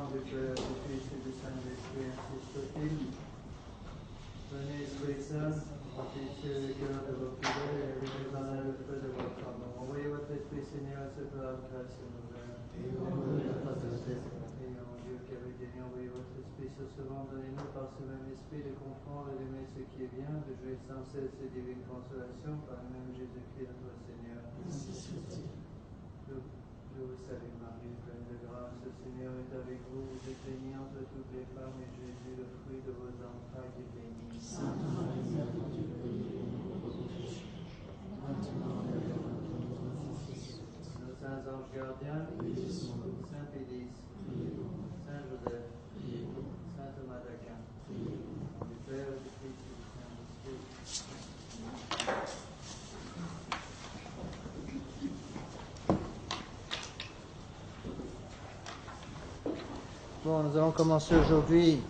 nom du Père, du Fils et du Saint-Esprit, ainsi soit-il. Venez, Esprit Saint, fortifiez les cœurs de vos fidèles et allumez en eux le feu de votre amour. Envoyez votre Esprit, Seigneur, et cette grâce nouvelle. Et en Dieu qui avait daigné envoyer votre Esprit sur ce monde, donnez-nous par ce même Esprit de comprendre et d'aimer ce qui est bien, de jouir sans cesse ces divines consolations par le même Jésus-Christ notre Seigneur. Je vous salue Marie, pleine de grâce, le Seigneur est avec vous. Vous êtes bénie entre toutes les femmes et Jésus, le fruit de vos entrailles, est béni. Sainte Marie, Mère de Dieu, priez pour nous pécheurs, maintenant et à l'heure de notre mort. Nos saints anges gardiens, Saint Pédis, Saint Joseph, Saint Thomas d'Aquin, du Père, du Fils et du Saint-Esprit. Bon, nous allons commencer aujourd'hui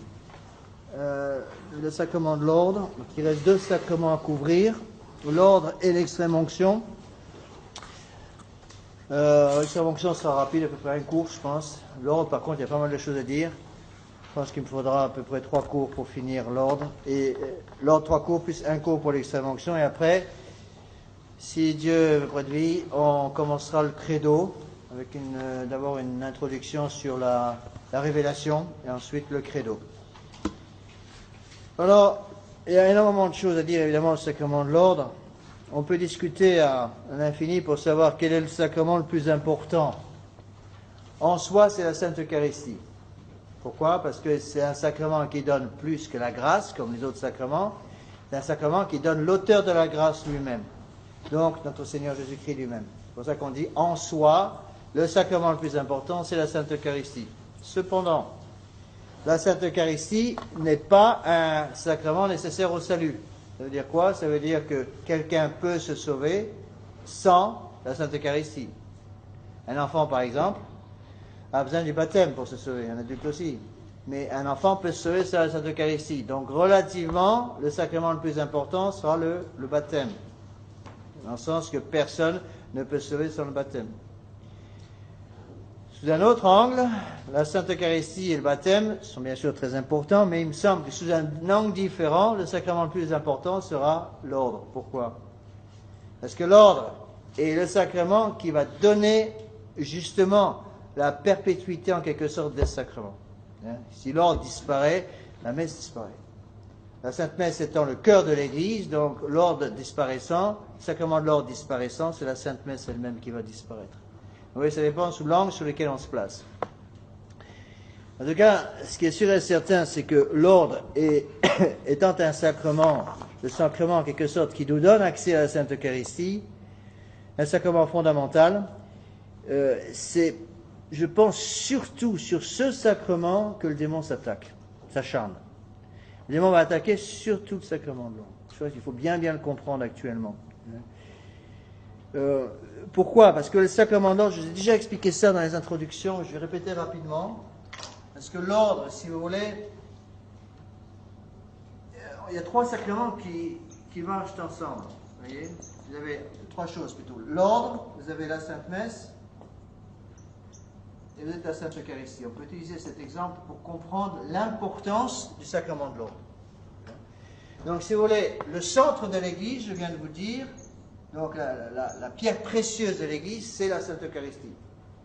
le sacrement de l'ordre. Il reste 2 sacrements à couvrir, l'ordre et l'extrême onction. L'extrême onction sera rapide, à peu près un cours, je pense. L'ordre, par contre, il y a pas mal de choses à dire. Je pense qu'il me faudra à peu près 3 cours pour finir l'ordre. Et l'ordre, 3 cours, plus 1 cours pour l'extrême onction. Et après, si Dieu veut près de vie, on commencera le credo, avec d'abord une introduction sur la révélation, et ensuite le credo. Alors, il y a énormément de choses à dire, évidemment, au sacrement de l'ordre. On peut discuter à l'infini pour savoir quel est le sacrement le plus important. En soi, c'est la Sainte Eucharistie. Pourquoi? Parce que c'est un sacrement qui donne plus que la grâce, comme les autres sacrements. C'est un sacrement qui donne l'auteur de la grâce lui-même. Donc, notre Seigneur Jésus-Christ lui-même. C'est pour ça qu'on dit, en soi, le sacrement le plus important, c'est la Sainte Eucharistie. Cependant, la Sainte Eucharistie n'est pas un sacrement nécessaire au salut. Ça veut dire quoi? Ça veut dire que quelqu'un peut se sauver sans la Sainte Eucharistie. Un enfant, par exemple, a besoin du baptême pour se sauver, un adulte aussi. Mais un enfant peut se sauver sans la Sainte Eucharistie. Donc, relativement, le sacrement le plus important sera le baptême. Dans le sens que personne ne peut se sauver sans le baptême. Sous un autre angle, la Sainte Eucharistie et le baptême sont bien sûr très importants, mais il me semble que sous un angle différent, le sacrement le plus important sera l'ordre. Pourquoi? Parce que l'ordre est le sacrement qui va donner justement la perpétuité en quelque sorte des sacrements. Si l'ordre disparaît, la messe disparaît. La Sainte Messe étant le cœur de l'Église, donc l'ordre disparaissant, le sacrement de l'ordre disparaissant, c'est la Sainte Messe elle-même qui va disparaître. Oui, ça dépend sous l'angle sur lequel on se place. En tout cas, ce qui est sûr et certain, c'est que l'ordre étant un sacrement, le sacrement en quelque sorte qui nous donne accès à la Sainte Eucharistie, un sacrement fondamental, c'est, je pense, surtout sur ce sacrement que le démon s'acharne. Le démon va attaquer surtout le sacrement de l'ordre. Je pense qu'il faut bien le comprendre actuellement. Pourquoi? Parce que le sacrement d'ordre, je vous ai déjà expliqué ça dans les introductions, je vais répéter rapidement. Parce que l'ordre, si vous voulez, il y a 3 sacrements qui marchent ensemble. Vous voyez? Vous avez 3 choses plutôt. L'ordre, vous avez la Sainte Messe, et vous avez la Sainte Eucharistie. On peut utiliser cet exemple pour comprendre l'importance du sacrement de l'ordre. Donc, si vous voulez, le centre de l'Église, je viens de vous dire, donc la pierre précieuse de l'Église, c'est la Sainte Eucharistie.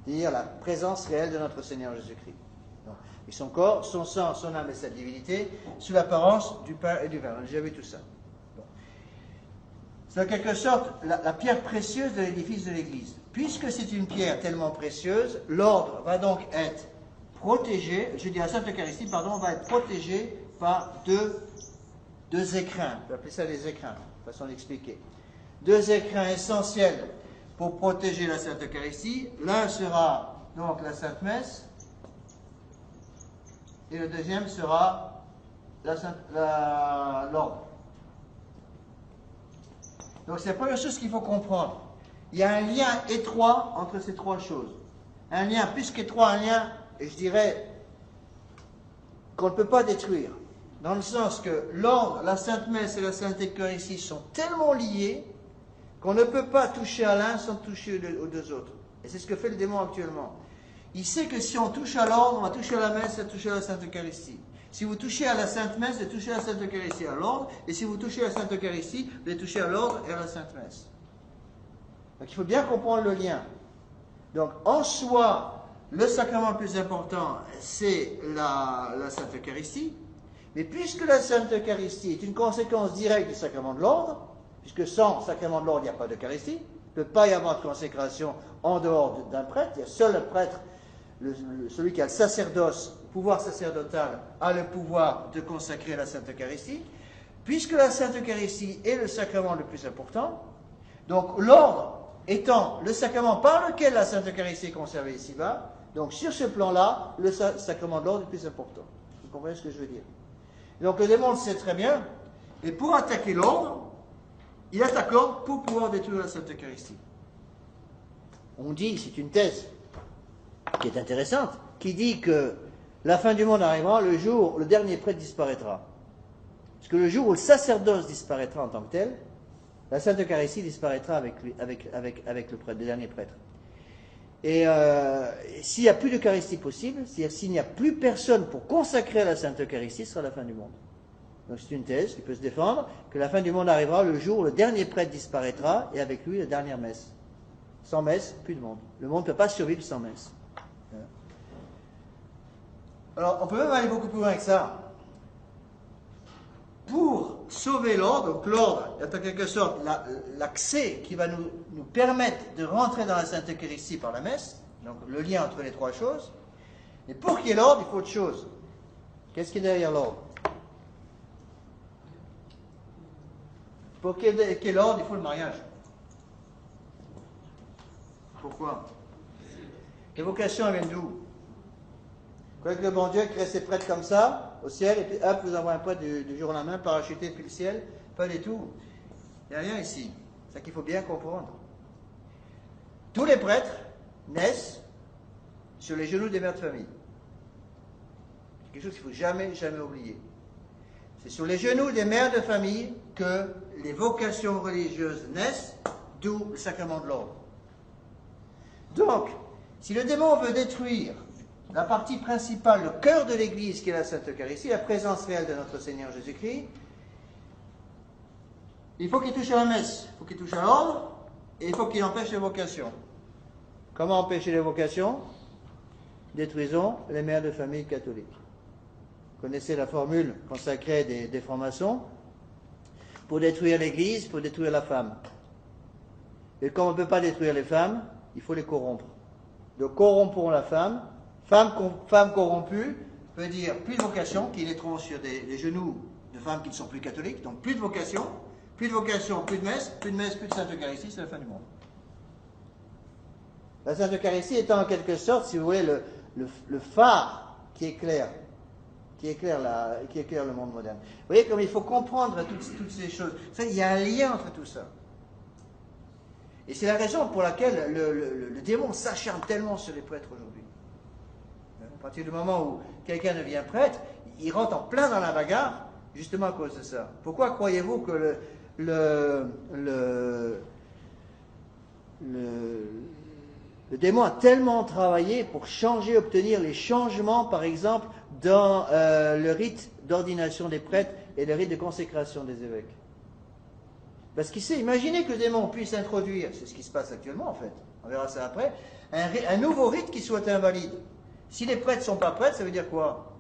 C'est-à-dire la présence réelle de notre Seigneur Jésus-Christ. Et son corps, son sang, son âme et sa divinité, sous l'apparence du pain et du vin. On a déjà vu tout ça. Bon. C'est en quelque sorte la pierre précieuse de l'édifice de l'Église. Puisque c'est une pierre tellement précieuse, l'ordre va donc être protégé, je dis la Sainte Eucharistie, pardon, va être protégé par deux écrins. On peut appeler ça des écrins, façon d'expliquer. 2 écrins essentiels pour protéger la Sainte Eucharistie. L'un sera donc la Sainte Messe, et le deuxième sera l'ordre. Donc c'est la première chose qu'il faut comprendre. Il y a un lien étroit entre ces 3 choses. Un lien plus qu'étroit, un lien, et je dirais, qu'on ne peut pas détruire. Dans le sens que l'ordre, la Sainte Messe et la Sainte Eucharistie sont tellement liés qu'on ne peut pas toucher à l'un sans toucher aux 2 autres. Et c'est ce que fait le démon actuellement. il sait que si on touche à l'ordre, on va toucher à la messe et toucher à la Sainte Eucharistie. Si vous touchez à la Sainte Messe, vous touchez à la Sainte Eucharistie à l'ordre, et si vous touchez à la Sainte Eucharistie, vous allez toucher à l'ordre et à la Sainte Messe. Donc il faut bien comprendre le lien. Donc en soi, le sacrement le plus important, c'est la Sainte Eucharistie, mais puisque la Sainte Eucharistie est une conséquence directe du sacrement de l'ordre, puisque sans sacrement de l'ordre, il n'y a pas d'Eucharistie, il ne peut pas y avoir de consécration en dehors d'un prêtre, il y a seul le prêtre, celui qui a le sacerdoce, le pouvoir sacerdotal, a le pouvoir de consacrer la Sainte Eucharistie. Puisque la Sainte Eucharistie est le sacrement le plus important, donc l'ordre étant le sacrement par lequel la Sainte Eucharistie est conservée ici-bas, donc sur ce plan-là, le sacrement de l'ordre est le plus important. Vous comprenez ce que je veux dire? Donc le démon le sait très bien, et pour attaquer l'ordre, il attaque l'ordre pour pouvoir détruire la Sainte Eucharistie. On dit, c'est une thèse qui est intéressante, qui dit que la fin du monde arrivera le jour où le dernier prêtre disparaîtra. Parce que le jour où le sacerdoce disparaîtra en tant que tel, la Sainte Eucharistie disparaîtra avec le prêtre, le dernier prêtre. Et s'il n'y a plus d'Eucharistie possible, c'est-à-dire s'il n'y a plus personne pour consacrer à la Sainte Eucharistie, ce sera la fin du monde. Donc c'est une thèse qui peut se défendre, que la fin du monde arrivera le jour où le dernier prêtre disparaîtra, et avec lui la dernière messe. Sans messe, plus de monde. Le monde ne peut pas survivre sans messe. Alors, on peut même aller beaucoup plus loin que ça. Pour sauver l'ordre, donc l'ordre est en quelque sorte l'accès qui va nous permettre de rentrer dans la Sainte Eucharistie par la messe, donc le lien entre les trois choses. Mais pour qu'il y ait l'ordre, il faut autre chose. Qu'est-ce qui est derrière l'ordre? Pour qu'il y ait l'ordre, il faut le mariage. Pourquoi? Les vocations, elles viennent d'où? Quoi que le bon Dieu crée ses prêtres comme ça, au ciel, et puis hop, vous envoie un prêtre du jour au lendemain, parachuté depuis le ciel? Pas du tout. Il n'y a rien ici. C'est ça qu'il faut bien comprendre. Tous les prêtres naissent sur les genoux des mères de famille. C'est quelque chose qu'il ne faut jamais, jamais oublier. C'est sur les genoux des mères de famille que les vocations religieuses naissent, d'où le sacrement de l'ordre. Donc, si le démon veut détruire la partie principale, le cœur de l'Église qui est la Sainte Eucharistie, la présence réelle de notre Seigneur Jésus-Christ, il faut qu'il touche à la messe, il faut qu'il touche à l'ordre, et il faut qu'il empêche les vocations. Comment empêcher les vocations? Détruisons les mères de famille catholiques. Vous connaissez la formule consacrée des francs-maçons? Pour détruire l'Église, il faut détruire la femme. Et comme on ne peut pas détruire les femmes, il faut les corrompre. Donc corrompons la femme. Femme corrompue veut dire plus de vocation, qui naîtront sur les genoux de femmes qui ne sont plus catholiques. Donc plus de vocation, plus de messe, plus de Sainte Eucharistie, c'est la fin du monde. La Sainte Eucharistie étant en quelque sorte, si vous voulez, le phare qui éclaire le monde moderne. Vous voyez comme il faut comprendre toutes ces choses. Ça, il y a un lien entre tout ça. Et c'est la raison pour laquelle le démon s'acharne tellement sur les prêtres aujourd'hui. À partir du moment où quelqu'un devient prêtre, il rentre en plein dans la bagarre, justement à cause de ça. Pourquoi croyez-vous que le démon a tellement travaillé pour obtenir les changements, par exemple, dans le rite d'ordination des prêtres et le rite de consécration des évêques? Parce qu'il sait, imaginez que le démon puisse introduire, c'est ce qui se passe actuellement en fait, on verra ça après, un nouveau rite qui soit invalide. Si les prêtres ne sont pas prêtres, ça veut dire quoi?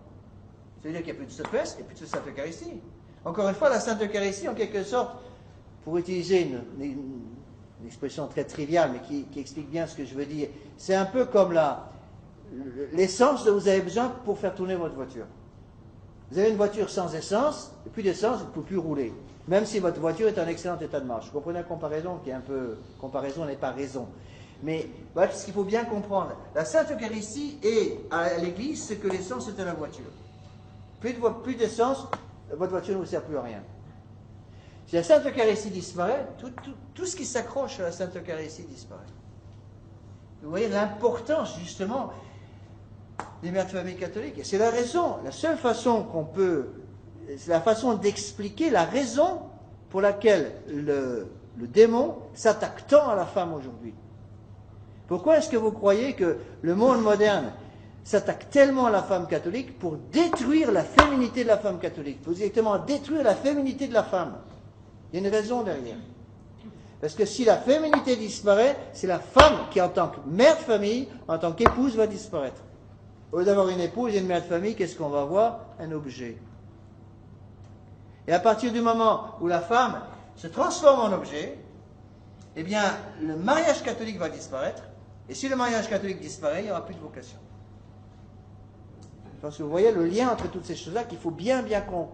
Ça veut dire qu'il n'y a plus de Sainte Messe et plus de Sainte Eucharistie. Encore une fois, la Sainte Eucharistie, en quelque sorte, pour utiliser une expression très triviale, mais qui explique bien ce que je veux dire, c'est un peu comme l'essence dont vous avez besoin pour faire tourner votre voiture. Vous avez une voiture sans essence, et plus d'essence, vous ne pouvez plus rouler. Même si votre voiture est en excellent état de marche. Vous comprenez la comparaison qui est un peu... Comparaison n'est pas raison. Mais voilà ce qu'il faut bien comprendre. La Sainte Eucharistie est à l'Église ce que l'essence est à la voiture. Plus d'essence, votre voiture ne vous sert plus à rien. Si la Sainte Eucharistie disparaît, tout ce qui s'accroche à la Sainte Eucharistie disparaît. Vous voyez l'importance justement des mères de famille catholiques. Et c'est la raison, la seule façon qu'on peut... C'est la façon d'expliquer la raison pour laquelle le démon s'attaque tant à la femme aujourd'hui. Pourquoi est-ce que vous croyez que le monde moderne s'attaque tellement à la femme catholique pour détruire la féminité de la femme catholique, pour directement détruire la féminité de la femme? Il y a une raison derrière. Parce que si la féminité disparaît, c'est la femme qui, en tant que mère de famille, en tant qu'épouse, va disparaître. Au lieu d'avoir une épouse et une mère de famille, qu'est-ce qu'on va avoir? Un objet. Et à partir du moment où la femme se transforme en objet, eh bien, le mariage catholique va disparaître. Et si le mariage catholique disparaît, il n'y aura plus de vocation. Je pense que vous voyez le lien entre toutes ces choses-là qu'il faut bien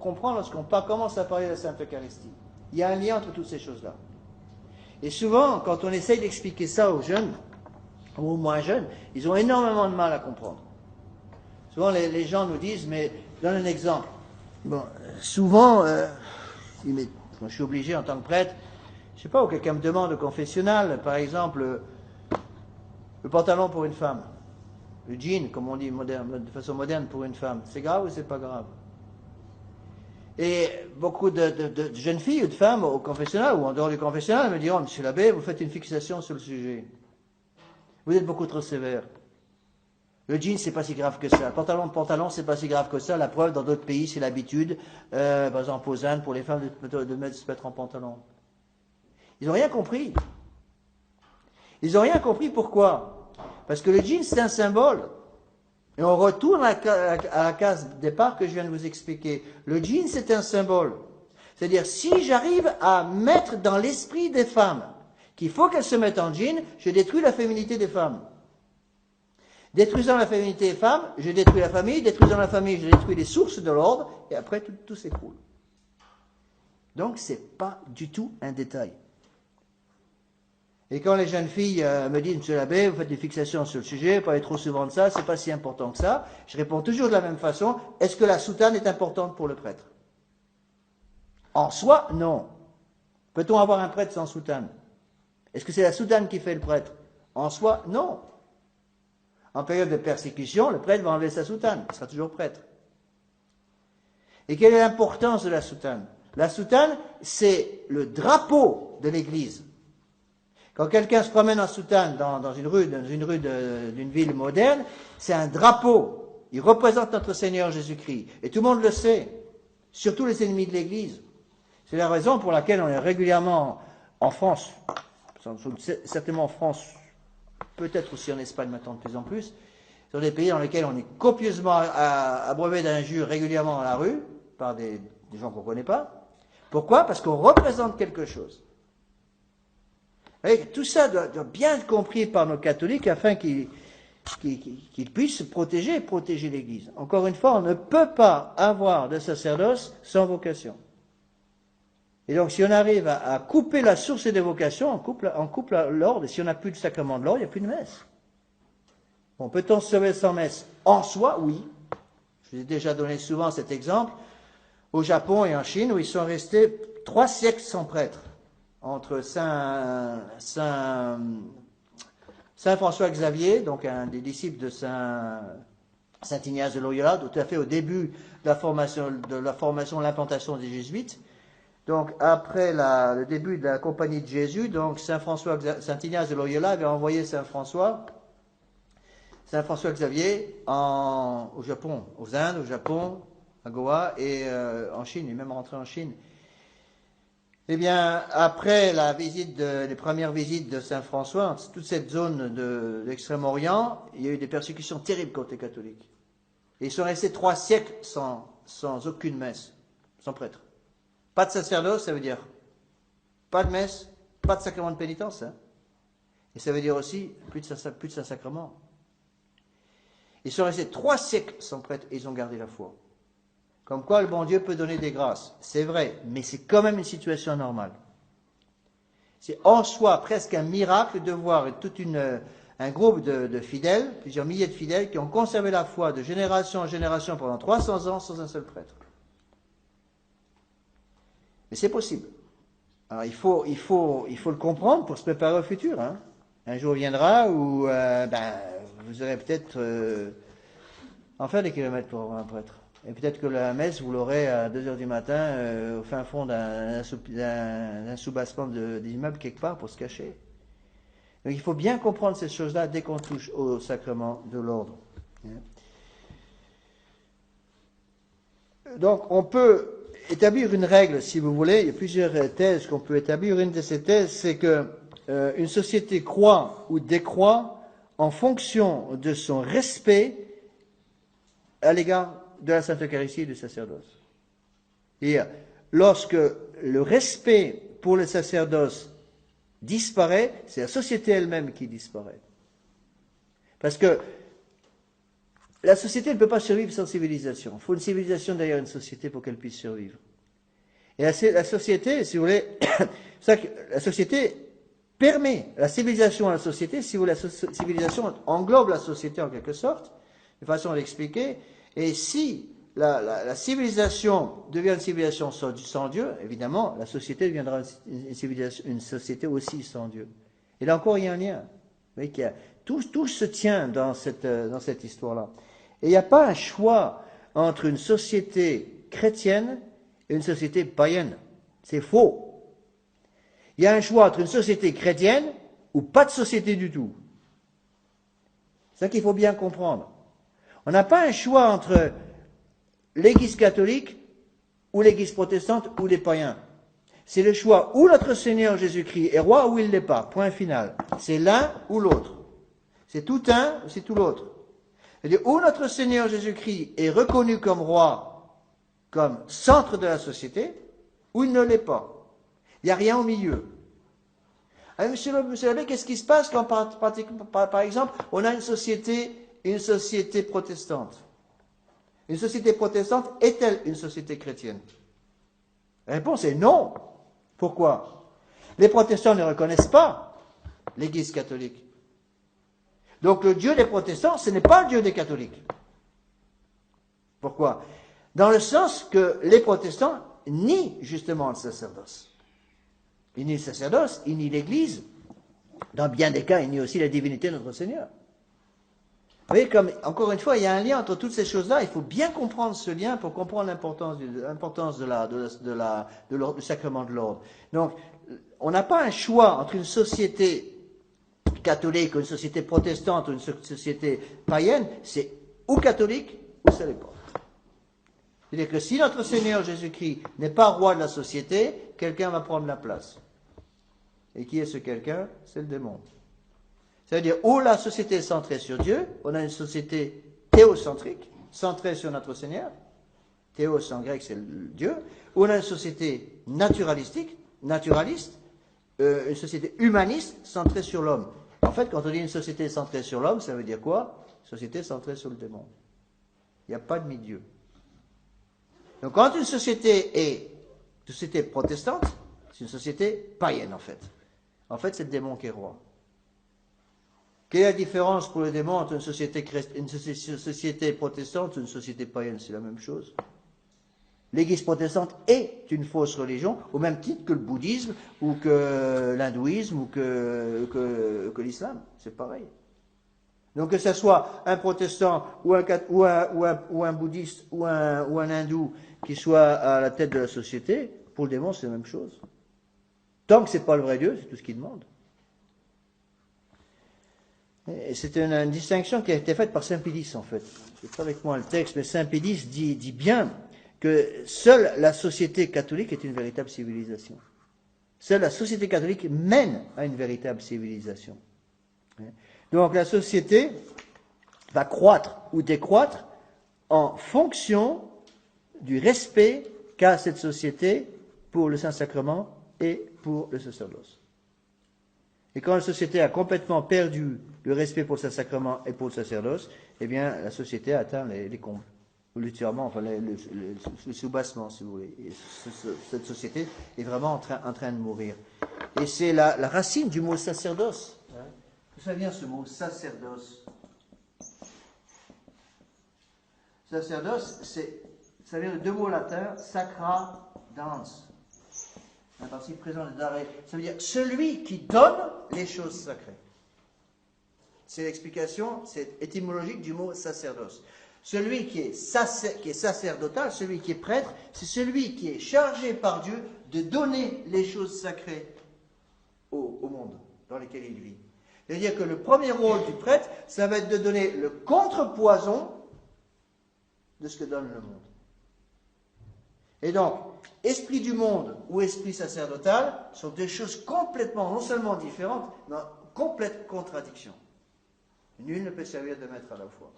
comprendre lorsqu'on commence à parler de la Sainte Eucharistie. Il y a un lien entre toutes ces choses-là. Et souvent, quand on essaye d'expliquer ça aux jeunes, ou aux moins jeunes, ils ont énormément de mal à comprendre. Souvent, les gens nous disent, mais je donne un exemple. Bon, souvent, mais quand je suis obligé en tant que prêtre, je ne sais pas, ou quelqu'un me demande au confessionnal, par exemple, le pantalon pour une femme, le jean, comme on dit de façon moderne pour une femme, c'est grave ou c'est pas grave? Et beaucoup de jeunes filles ou de femmes au confessionnal ou en dehors du confessionnal me diront, Monsieur l'abbé, vous faites une fixation sur le sujet. Vous êtes beaucoup trop sévère. Le jean, c'est pas si grave que ça. Le pantalon, c'est pas si grave que ça. La preuve, dans d'autres pays, c'est l'habitude. Par exemple, aux Indes, pour les femmes, de se mettre en pantalon. Ils n'ont rien compris. Ils n'ont rien compris. Pourquoi? Parce que le jean, c'est un symbole. Et on retourne à la case départ que je viens de vous expliquer. Le jean, c'est un symbole. C'est-à-dire, si j'arrive à mettre dans l'esprit des femmes qu'il faut qu'elles se mettent en jean, je détruis la féminité des femmes. Détruisant la féminité des femmes, je détruis la famille. Détruisant la famille, je détruis les sources de l'ordre. Et après, tout s'écroule. Donc, ce n'est pas du tout un détail. Et quand les jeunes filles me disent, Monsieur l'abbé, vous faites des fixations sur le sujet, vous parlez trop souvent de ça, c'est pas si important que ça, je réponds toujours de la même façon, est-ce que la soutane est importante pour le prêtre? En soi, non. Peut-on avoir un prêtre sans soutane? Est-ce que c'est la soutane qui fait le prêtre? En soi, non. En période de persécution, le prêtre va enlever sa soutane, il sera toujours prêtre. Et quelle est l'importance de la soutane? La soutane, c'est le drapeau de l'Église. Quand quelqu'un se promène en soutane dans une rue d'une ville moderne, c'est un drapeau. Il représente notre Seigneur Jésus-Christ. Et tout le monde le sait, surtout les ennemis de l'Église. C'est la raison pour laquelle on est régulièrement en France, certainement en France, peut-être aussi en Espagne maintenant de plus en plus, sur des pays dans lesquels on est copieusement abreuvé d'injures régulièrement dans la rue, par des gens qu'on ne connaît pas. Pourquoi? Parce qu'on représente quelque chose. Et tout ça doit bien être compris par nos catholiques afin qu'ils puissent se protéger et protéger l'Église. Encore une fois, on ne peut pas avoir de sacerdoce sans vocation. Et donc, si on arrive à couper la source des vocations, on coupe l'ordre, et si on n'a plus de sacrement de l'ordre, il n'y a plus de messe. Bon, peut-on se sauver sans messe? En soi, oui. Je vous ai déjà donné souvent cet exemple. Au Japon et en Chine, où ils sont restés 3 siècles sans prêtre. Entre Saint François Xavier, donc un des disciples de Saint Ignace de Loyola, tout à fait au début de la formation, l'implantation des Jésuites. Donc après le début de la compagnie de Jésus, donc Saint Ignace de Loyola avait envoyé Saint François Xavier au Japon, aux Indes, au Japon, à Goa et en Chine, il est même rentré en Chine. Eh bien, après les premières visites de Saint François, toute cette zone de l'Extrême-Orient, il y a eu des persécutions terribles contre les catholiques. Et ils sont restés 3 siècles sans aucune messe, sans prêtre. Pas de sacerdoce, ça veut dire pas de messe, pas de sacrement de pénitence. Hein. Et ça veut dire aussi plus de Saint-Sacrement. Ils sont restés 3 siècles sans prêtre et ils ont gardé la foi. Comme quoi le bon Dieu peut donner des grâces. C'est vrai, mais c'est quand même une situation normale. C'est en soi presque un miracle de voir un groupe de fidèles, plusieurs milliers de fidèles, qui ont conservé la foi de génération en génération pendant 300 ans sans un seul prêtre. Mais c'est possible. Alors il faut le comprendre pour se préparer au futur. Hein. Un jour viendra où vous aurez peut-être en faire des kilomètres pour avoir un prêtre. Et peut-être que la messe, vous l'aurez à 2h du matin au fin fond d'un soubassement d'immeuble quelque part pour se cacher. Donc il faut bien comprendre ces choses-là dès qu'on touche au sacrement de l'ordre. Donc on peut établir une règle, si vous voulez. Il y a plusieurs thèses qu'on peut établir. Une de ces thèses, c'est que une société croît ou décroît en fonction de son respect à l'égard de la Sainte Eucharistie et du sacerdoce. Et lorsque le respect pour le sacerdoce disparaît, c'est la société elle-même qui disparaît. Parce que la société ne peut pas survivre sans civilisation. Il faut une civilisation derrière une société pour qu'elle puisse survivre. Et la société, si vous voulez, la société permet la civilisation à la société, si vous voulez, la civilisation englobe la société en quelque sorte, de façon d'expliquer, et si la civilisation devient une civilisation sans Dieu, évidemment, la société deviendra une société aussi sans Dieu. Et là encore, il y a un lien. Vous voyez tout se tient dans cette histoire-là. Et il n'y a pas un choix entre une société chrétienne et une société païenne. C'est faux. Il y a un choix entre une société chrétienne ou pas de société du tout. C'est ça qu'il faut bien comprendre. On n'a pas un choix entre l'Église catholique ou l'Église protestante ou les païens. C'est le choix où notre Seigneur Jésus-Christ est roi ou il ne l'est pas. Point final. C'est l'un ou l'autre. C'est tout un ou c'est tout l'autre. C'est-à-dire où notre Seigneur Jésus-Christ est reconnu comme roi, comme centre de la société, ou il ne l'est pas. Il n'y a rien au milieu. Alors, monsieur l'abbé, qu'est-ce qui se passe quand, par exemple, on a une société protestante? Une société protestante est-elle une société chrétienne? La réponse est non. Pourquoi? Les protestants ne reconnaissent pas l'Église catholique. Donc le Dieu des protestants, ce n'est pas le Dieu des catholiques. Pourquoi? Dans le sens que les protestants nient justement le sacerdoce. Ils nient le sacerdoce, ils nient l'Église. Dans bien des cas, ils nient aussi la divinité de notre Seigneur. Vous voyez, encore une fois, il y a un lien entre toutes ces choses-là. Il faut bien comprendre ce lien pour comprendre l'importance du sacrement de l'ordre. Donc, on n'a pas un choix entre une société catholique, ou une société protestante, ou une société païenne. C'est ou catholique, ou ça l'est pas. C'est-à-dire que si notre Seigneur Jésus-Christ n'est pas roi de la société, quelqu'un va prendre la place. Et qui est ce quelqu'un? C'est le démon. C'est-à-dire, où la société est centrée sur Dieu, on a une société théocentrique, centrée sur notre Seigneur. Théos en grec, c'est Dieu. Où on a une société naturaliste, une société humaniste, centrée sur l'homme. En fait, quand on dit une société centrée sur l'homme, ça veut dire quoi? Société centrée sur le démon. Il n'y a pas de mi-dieu. Donc, quand une société est une société protestante, c'est une société païenne, en fait. En fait, c'est le démon qui est roi. Quelle est la différence pour le démon entre une société protestante et une société païenne? C'est la même chose. L'Église protestante est une fausse religion, au même titre que le bouddhisme, ou que l'hindouisme, ou que l'islam. C'est pareil. Donc que ce soit un protestant, ou un bouddhiste, ou un hindou, qui soit à la tête de la société, pour le démon, c'est la même chose. Tant que ce n'est pas le vrai Dieu, c'est tout ce qu'il demande. Et c'est une distinction qui a été faite par Saint Pédis, en fait. Je n'ai pas avec moi le texte, mais Saint Pédis dit bien que seule la société catholique est une véritable civilisation. Seule la société catholique mène à une véritable civilisation. Donc la société va croître ou décroître en fonction du respect qu'a cette société pour le Saint-Sacrement et pour le sacerdoce. Et quand la société a complètement perdu le respect pour le Saint-Sacrement et pour le sacerdoce, eh bien la société atteint les combles. Ou littéralement, enfin, le soubassement, si vous voulez. Et cette société est vraiment en train de mourir. Et c'est la racine du mot sacerdoce. D'où ça vient ce mot sacerdoce? Sacerdoce, ça vient de deux mots latins, sacra, danse. Un participe présent de d'arrêt. Ça veut dire celui qui donne les choses sacrées. C'est l'explication, c'est étymologique du mot sacerdoce. Celui qui est sacerdotal, celui qui est prêtre, c'est celui qui est chargé par Dieu de donner les choses sacrées au monde dans lequel il vit. C'est-à-dire que le premier rôle du prêtre, ça va être de donner le contrepoison de ce que donne le monde. Et donc, esprit du monde ou esprit sacerdotal sont deux choses complètement, non seulement différentes, mais en complète contradiction. Nul ne peut servir de maître à la fois.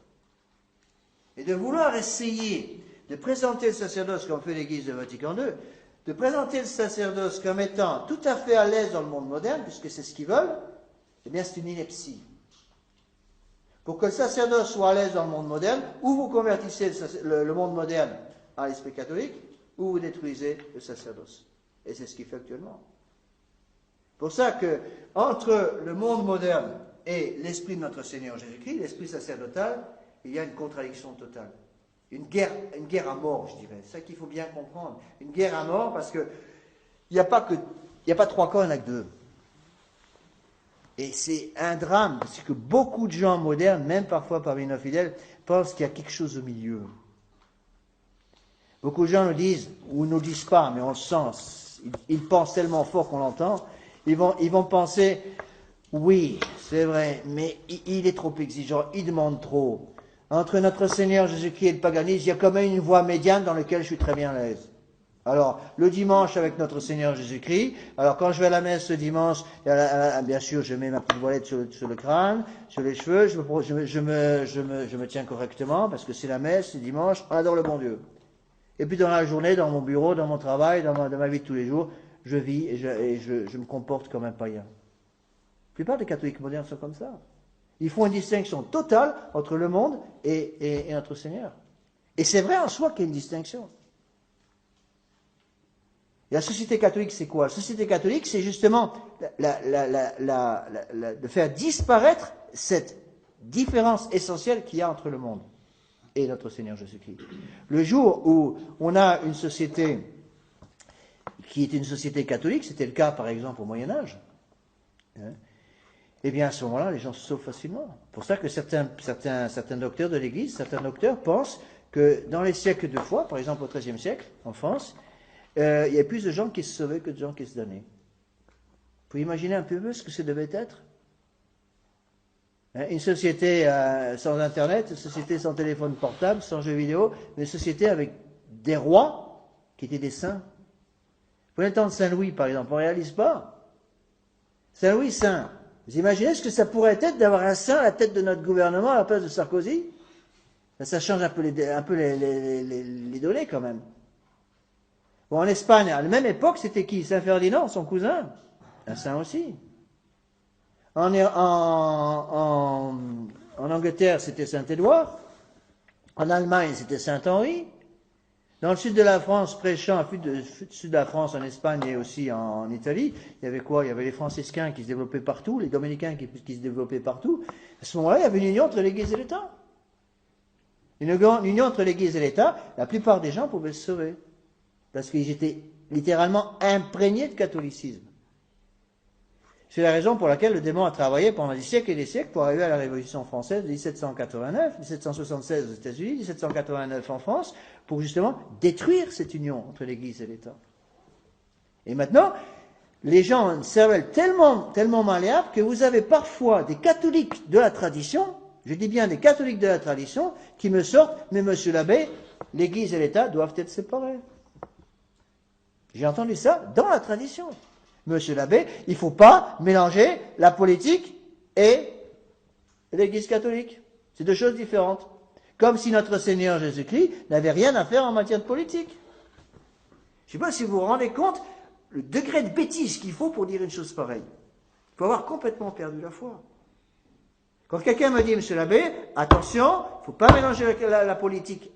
Et de vouloir essayer de présenter le sacerdoce comme fait l'Église de Vatican II, de présenter le sacerdoce comme étant tout à fait à l'aise dans le monde moderne, puisque c'est ce qu'ils veulent, eh bien c'est une ineptie. Pour que le sacerdoce soit à l'aise dans le monde moderne, ou vous convertissez le monde moderne à l'esprit catholique, ou vous détruisez le sacerdoce. Et c'est ce qu'il fait actuellement. C'est pour ça que, entre le monde moderne et l'esprit de notre Seigneur Jésus-Christ, l'esprit sacerdotal, il y a une contradiction totale. Une guerre à mort, je dirais. C'est ça qu'il faut bien comprendre. Une guerre à mort, parce que il n'y a pas trois camps, il n'y en a que deux. Et c'est un drame, parce que beaucoup de gens modernes, même parfois parmi nos fidèles, pensent qu'il y a quelque chose au milieu. Beaucoup de gens nous disent, ou ne nous disent pas, mais on le sent, ils pensent tellement fort qu'on l'entend, ils vont penser, oui, c'est vrai, mais il est trop exigeant, il demande trop. Entre notre Seigneur Jésus-Christ et le paganisme, il y a quand même une voie médiane dans laquelle je suis très bien à l'aise. Alors, le dimanche avec notre Seigneur Jésus-Christ, alors quand je vais à la messe ce dimanche, bien sûr, je mets ma petite voilette sur le crâne, sur les cheveux, je me tiens correctement, parce que c'est la messe, c'est dimanche, on adore le bon Dieu. Et puis dans la journée, dans mon bureau, dans mon travail, dans ma vie de tous les jours, je vis et je me comporte comme un païen. La plupart des catholiques modernes sont comme ça. Ils font une distinction totale entre le monde et notre Seigneur. Et c'est vrai en soi qu'il y a une distinction. Et la société catholique, c'est quoi? La société catholique, c'est justement de faire disparaître cette différence essentielle qu'il y a entre le monde et notre Seigneur Jésus-Christ. Le jour où on a une société qui est une société catholique, c'était le cas par exemple au Moyen-Âge, eh bien à ce moment-là, les gens se sauvent facilement. C'est pour ça que certains docteurs de l'Église, certains docteurs pensent que dans les siècles de foi, par exemple au XIIIe siècle, en France, il y a plus de gens qui se sauvaient que de gens qui se donnaient. Vous pouvez imaginer un peu ce que ça devait être? Une société sans Internet, une société sans téléphone portable, sans jeux vidéo, une société avec des rois qui étaient des saints. Prenez le temps de Saint-Louis, par exemple, on ne réalise pas. Saint-Louis saint. Vous imaginez ce que ça pourrait être d'avoir un saint à la tête de notre gouvernement à la place de Sarkozy? Ça change un peu les données quand même. Bon, en Espagne, à la même époque, c'était qui? Saint Ferdinand, son cousin. Un saint aussi. En Angleterre, c'était Saint-Édouard. En Allemagne, c'était Saint-Henri. Dans le sud de la France, prêchant, sud de la France, en Espagne et aussi en Italie, il y avait quoi? Il y avait les franciscains qui se développaient partout, les dominicains qui se développaient partout. À ce moment-là, il y avait une union entre l'Église et l'État. Une union entre l'Église et l'État, la plupart des gens pouvaient se sauver. Parce qu'ils étaient littéralement imprégnés de catholicisme. C'est la raison pour laquelle le démon a travaillé pendant des siècles et des siècles pour arriver à la Révolution française de 1789, 1776 aux États-Unis, 1789 en France, pour justement détruire cette union entre l'Église et l'État. Et maintenant, les gens ont une cervelle tellement malléable que vous avez parfois des catholiques de la tradition, je dis bien des catholiques de la tradition, qui me sortent, mais monsieur l'abbé, l'Église et l'État doivent être séparés. J'ai entendu ça dans la tradition. Monsieur l'abbé, il ne faut pas mélanger la politique et l'Église catholique. C'est deux choses différentes. Comme si notre Seigneur Jésus-Christ n'avait rien à faire en matière de politique. Je ne sais pas si vous vous rendez compte le degré de bêtise qu'il faut pour dire une chose pareille. Il faut avoir complètement perdu la foi. Quand quelqu'un me dit, monsieur l'abbé, attention, il ne faut pas mélanger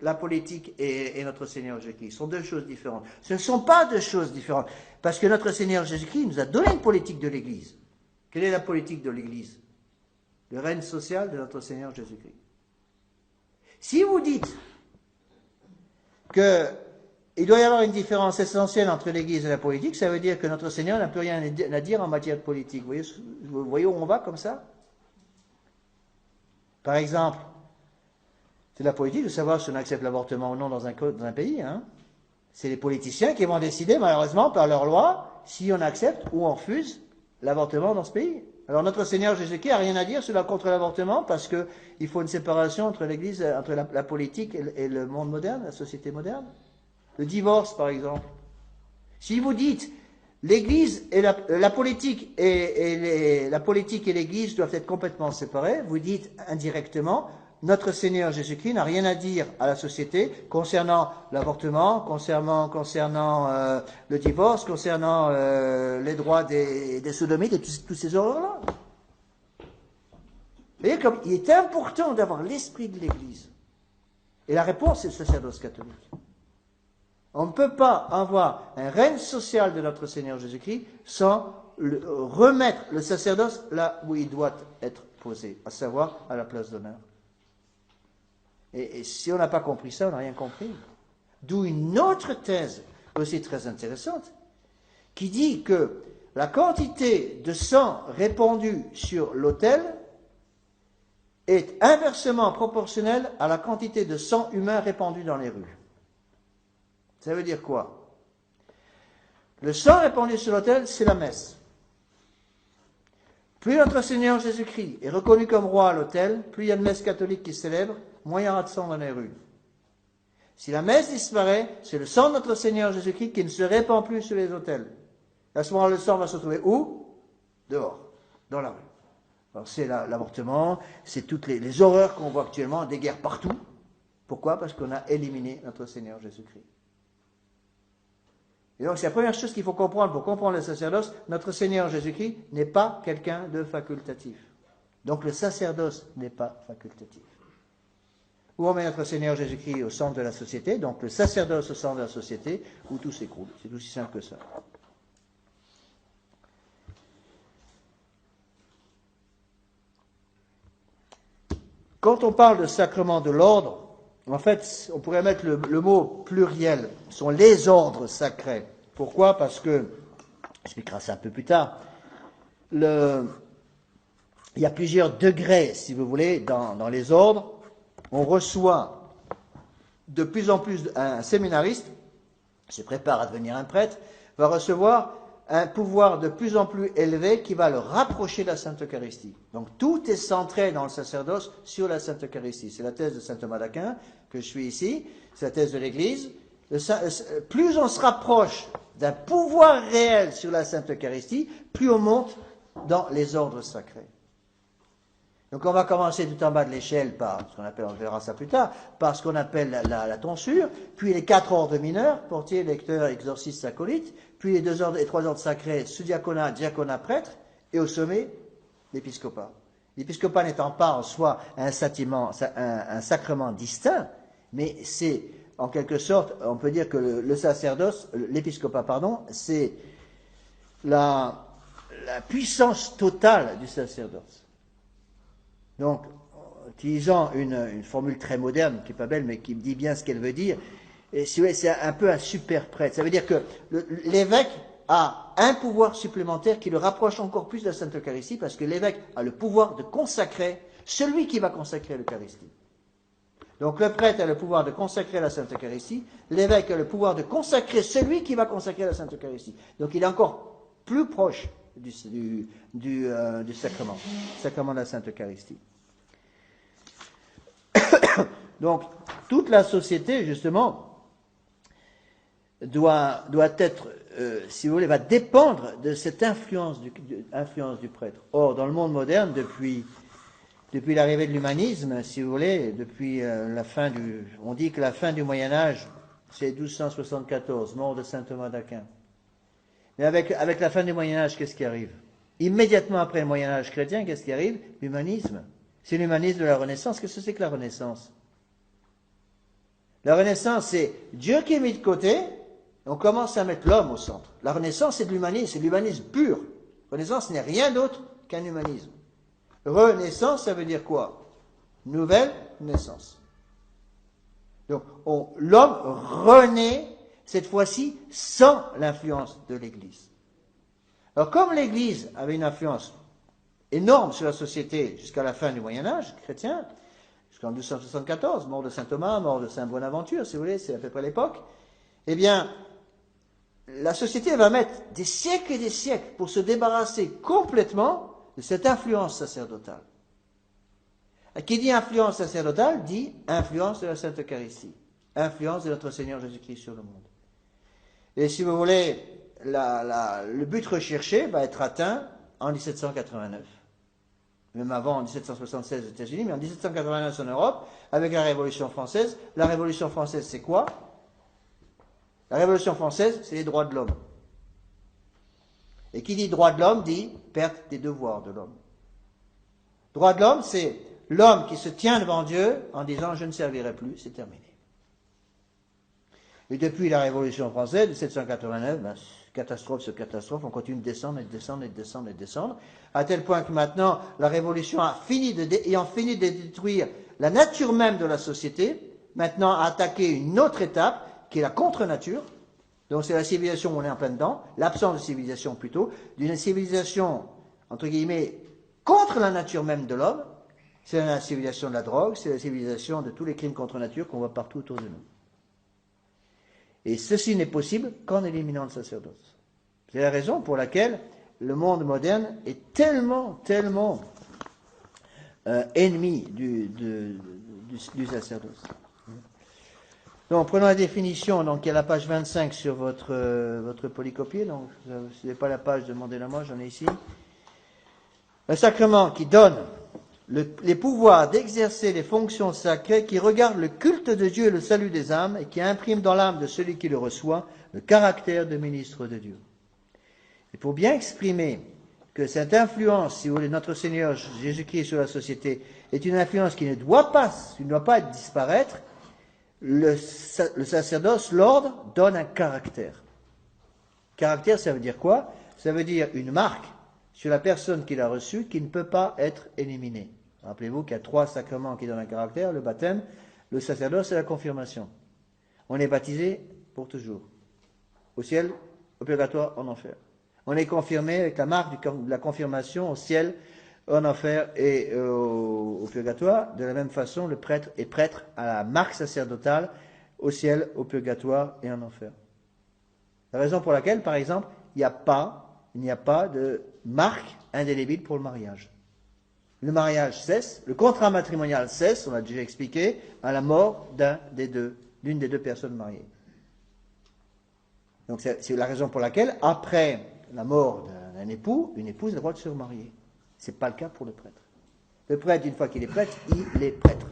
la politique et notre Seigneur Jésus-Christ. Ce sont deux choses différentes. Ce ne sont pas deux choses différentes. Parce que notre Seigneur Jésus-Christ nous a donné une politique de l'Église. Quelle est la politique de l'Église? Le règne social de notre Seigneur Jésus-Christ. Si vous dites qu'il doit y avoir une différence essentielle entre l'Église et la politique, ça veut dire que notre Seigneur n'a plus rien à dire en matière de politique. Vous voyez où on va comme ça? Par exemple, c'est la politique de savoir si on accepte l'avortement ou non dans un pays. C'est les politiciens qui vont décider, malheureusement, par leur loi, si on accepte ou on refuse l'avortement dans ce pays. Alors notre Seigneur Jésus-Christ n'a rien à dire contre l'avortement parce qu'il faut une séparation entre l'Église, entre la politique et le monde moderne, la société moderne. Le divorce, par exemple. Si vous dites l'Église et la politique et l'Église doivent être complètement séparées, vous dites indirectement notre Seigneur Jésus-Christ n'a rien à dire à la société concernant l'avortement, concernant le divorce, concernant les droits des sodomites et tous ces horreurs-là. Vous voyez comme il est important d'avoir l'esprit de l'Église. Et la réponse est le sacerdoce catholique. On ne peut pas avoir un règne social de notre Seigneur Jésus-Christ sans remettre le sacerdoce là où il doit être posé, à savoir à la place d'honneur. Et si on n'a pas compris ça, on n'a rien compris. D'où une autre thèse aussi très intéressante, qui dit que la quantité de sang répandu sur l'autel est inversement proportionnelle à la quantité de sang humain répandu dans les rues. Ça veut dire quoi? Le sang répandu sur l'autel, c'est la messe. Plus notre Seigneur Jésus-Christ est reconnu comme roi à l'autel, plus il y a de messe catholique qui se célèbre, moins il y aura de sang dans les rues. Si la messe disparaît, c'est le sang de notre Seigneur Jésus-Christ qui ne se répand plus sur les autels. À ce moment-là, le sang va se trouver où? Dehors, dans la rue. Alors c'est l'avortement, c'est toutes les horreurs qu'on voit actuellement, des guerres partout. Pourquoi? Parce qu'on a éliminé notre Seigneur Jésus-Christ. Et donc c'est la première chose qu'il faut comprendre pour comprendre le sacerdoce. Notre Seigneur Jésus-Christ n'est pas quelqu'un de facultatif. Donc le sacerdoce n'est pas facultatif. Ou on met notre Seigneur Jésus-Christ au centre de la société, donc le sacerdoce au centre de la société, où tout s'écroule. C'est aussi simple que ça. Quand on parle de sacrement de l'ordre, en fait, on pourrait mettre le mot pluriel. Ce sont les ordres sacrés. Pourquoi? Parce que, j'expliquerai ça un peu plus tard, il y a plusieurs degrés, si vous voulez, dans les ordres. On reçoit de plus en plus, un séminariste, se prépare à devenir un prêtre, va recevoir un pouvoir de plus en plus élevé qui va le rapprocher de la Sainte Eucharistie. Donc tout est centré dans le sacerdoce sur la Sainte Eucharistie. C'est la thèse de saint Thomas d'Aquin que je suis ici, c'est la thèse de l'Église. Plus on se rapproche d'un pouvoir réel sur la Sainte Eucharistie, plus on monte dans les ordres sacrés. Donc on va commencer tout en bas de l'échelle par ce qu'on appelle, on verra ça plus tard, par ce qu'on appelle la tonsure, puis les 4 ordres mineurs, portier, lecteur, exorciste, acolyte, puis les 2 ordres et 3 ordres sacrés, sous-diaconat, diaconat, prêtre, et au sommet, l'épiscopat. L'épiscopat n'étant pas en soi un sacrement distinct, mais c'est en quelque sorte, on peut dire que le sacerdoce, l'épiscopat, pardon, c'est la puissance totale du sacerdoce. Donc, utilisant une formule très moderne, qui n'est pas belle, mais qui me dit bien ce qu'elle veut dire, et si vous voulez, c'est un peu un super prêtre. Ça veut dire que l'évêque a un pouvoir supplémentaire qui le rapproche encore plus de la Sainte Eucharistie, parce que l'évêque a le pouvoir de consacrer celui qui va consacrer l'Eucharistie. Donc le prêtre a le pouvoir de consacrer la Sainte Eucharistie, l'évêque a le pouvoir de consacrer celui qui va consacrer la Sainte Eucharistie. Donc il est encore plus proche du sacrement de la Sainte Eucharistie. Donc, toute la société, justement, doit être, si vous voulez, va dépendre de cette influence du prêtre. Or, dans le monde moderne, depuis l'arrivée de l'humanisme, si vous voulez, depuis on dit que la fin du Moyen-Âge, c'est 1274, mort de saint Thomas d'Aquin. Mais avec la fin du Moyen-Âge, qu'est-ce qui arrive? Immédiatement après le Moyen-Âge chrétien, qu'est-ce qui arrive? L'humanisme. C'est l'humanisme de la Renaissance. Qu'est-ce que c'est que la Renaissance? La Renaissance, c'est Dieu qui est mis de côté, et on commence à mettre l'homme au centre. La Renaissance, c'est de l'humanisme pur. Renaissance n'est rien d'autre qu'un humanisme. Renaissance, ça veut dire quoi? Nouvelle naissance. Donc, l'homme renaît, cette fois-ci, sans l'influence de l'Église. Alors, comme l'Église avait une influence énorme sur la société jusqu'à la fin du Moyen-Âge chrétien, jusqu'en 1274, mort de saint Thomas, mort de saint Bonaventure, si vous voulez, c'est à peu près l'époque, eh bien, la société va mettre des siècles et des siècles pour se débarrasser complètement de cette influence sacerdotale. Et qui dit influence sacerdotale dit influence de la Sainte Eucharistie, influence de notre Seigneur Jésus-Christ sur le monde. Et si vous voulez, le but recherché va être atteint en 1789. Même avant, en 1776 aux États-Unis, mais en 1789 en Europe, avec la Révolution française. La Révolution française, c'est quoi? La Révolution française, c'est les droits de l'homme. Et qui dit droit de l'homme dit perte des devoirs de l'homme. Droit de l'homme, c'est l'homme qui se tient devant Dieu en disant je ne servirai plus, c'est terminé. Et depuis la Révolution française, 1789, catastrophe sur catastrophe, on continue de descendre et de descendre et de descendre et de descendre, à tel point que maintenant, la Révolution ayant fini de détruire la nature même de la société, maintenant a attaqué une autre étape, qui est la contre-nature. Donc c'est la civilisation où on est en plein dedans, l'absence de civilisation plutôt, d'une civilisation, entre guillemets, contre la nature même de l'homme. C'est la civilisation de la drogue, c'est la civilisation de tous les crimes contre nature qu'on voit partout autour de nous. Et ceci n'est possible qu'en éliminant le sacerdoce. C'est la raison pour laquelle le monde moderne est tellement ennemi du sacerdoce. Donc, prenons la définition. Donc, il y a la page 25 sur votre polycopier. Donc, si vous n'avez pas la page, demandez-la moi, j'en ai ici. Un sacrement qui donne les pouvoirs d'exercer les fonctions sacrées, qui regarde le culte de Dieu et le salut des âmes, et qui imprime dans l'âme de celui qui le reçoit le caractère de ministre de Dieu. Et pour bien exprimer que cette influence, si vous voulez, notre Seigneur Jésus-Christ sur la société, est une influence qui ne doit pas disparaître, le sacerdoce, l'ordre, donne un caractère. Caractère, ça veut dire quoi? Ça veut dire une marque sur la personne qui l'a reçue qui ne peut pas être éliminée. Rappelez-vous qu'il y a 3 sacrements qui donnent un caractère, le baptême, le sacerdoce et la confirmation. On est baptisé pour toujours. Au ciel, au purgatoire, en enfer. On est confirmé avec la marque de la confirmation au ciel, en enfer et au purgatoire. De la même façon, le prêtre est prêtre à la marque sacerdotale au ciel, au purgatoire et en enfer. La raison pour laquelle, par exemple, il n'y a pas de marque indélébile pour le mariage. Le mariage cesse, le contrat matrimonial cesse, on l'a déjà expliqué, à la mort d'une des deux personnes mariées. Donc c'est la raison pour laquelle, après la mort d'un époux, une épouse a le droit de se remarier. Ce n'est pas le cas pour le prêtre. Le prêtre, une fois qu'il est prêtre, il est prêtre.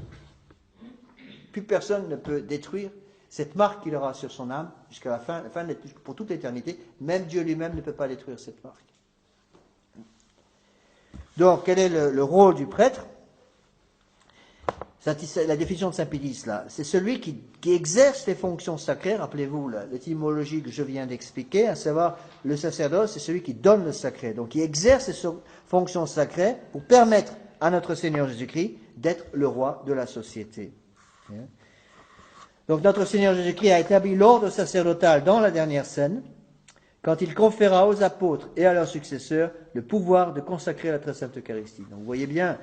Plus personne ne peut détruire cette marque qu'il aura sur son âme jusqu'à la fin pour toute l'éternité. Même Dieu lui-même ne peut pas détruire cette marque. Donc, quel est le rôle du prêtre? La définition de Saint Pédis, là, c'est celui qui exerce les fonctions sacrées. Rappelez-vous l'étymologie que je viens d'expliquer, à savoir le sacerdoce, c'est celui qui donne le sacré. Donc, il exerce ces fonctions sacrées pour permettre à notre Seigneur Jésus-Christ d'être le roi de la société. Donc, notre Seigneur Jésus-Christ a établi l'ordre sacerdotal dans la dernière scène, quand il conféra aux apôtres et à leurs successeurs le pouvoir de consacrer la très sainte Eucharistie. Donc, vous voyez bien,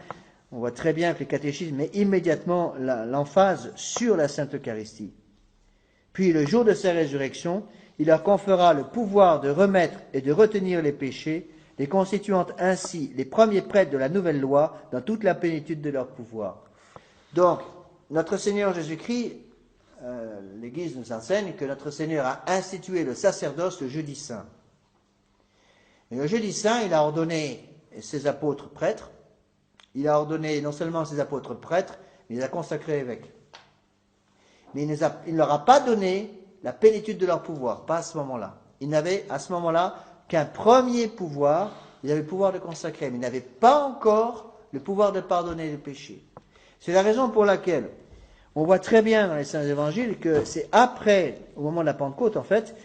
on voit très bien que le catéchisme met immédiatement l'emphase sur la Sainte Eucharistie. Puis, le jour de sa résurrection, il leur conféra le pouvoir de remettre et de retenir les péchés, les constituant ainsi les premiers prêtres de la nouvelle loi dans toute la plénitude de leur pouvoir. Donc, notre Seigneur Jésus-Christ, l'Église nous enseigne que notre Seigneur a institué le sacerdoce le jeudi saint. Et le jeudi saint, il a ordonné ses apôtres prêtres. Il a ordonné non seulement ses apôtres prêtres, mais il les a consacrés évêques. Mais il ne leur a pas donné la plénitude de leur pouvoir, pas à ce moment-là. Ils n'avaient à ce moment-là qu'un premier pouvoir, ils avaient le pouvoir de consacrer, mais ils n'avaient pas encore le pouvoir de pardonner les péchés. C'est la raison pour laquelle on voit très bien dans les Saints Évangiles que c'est après, au moment de la Pentecôte en fait,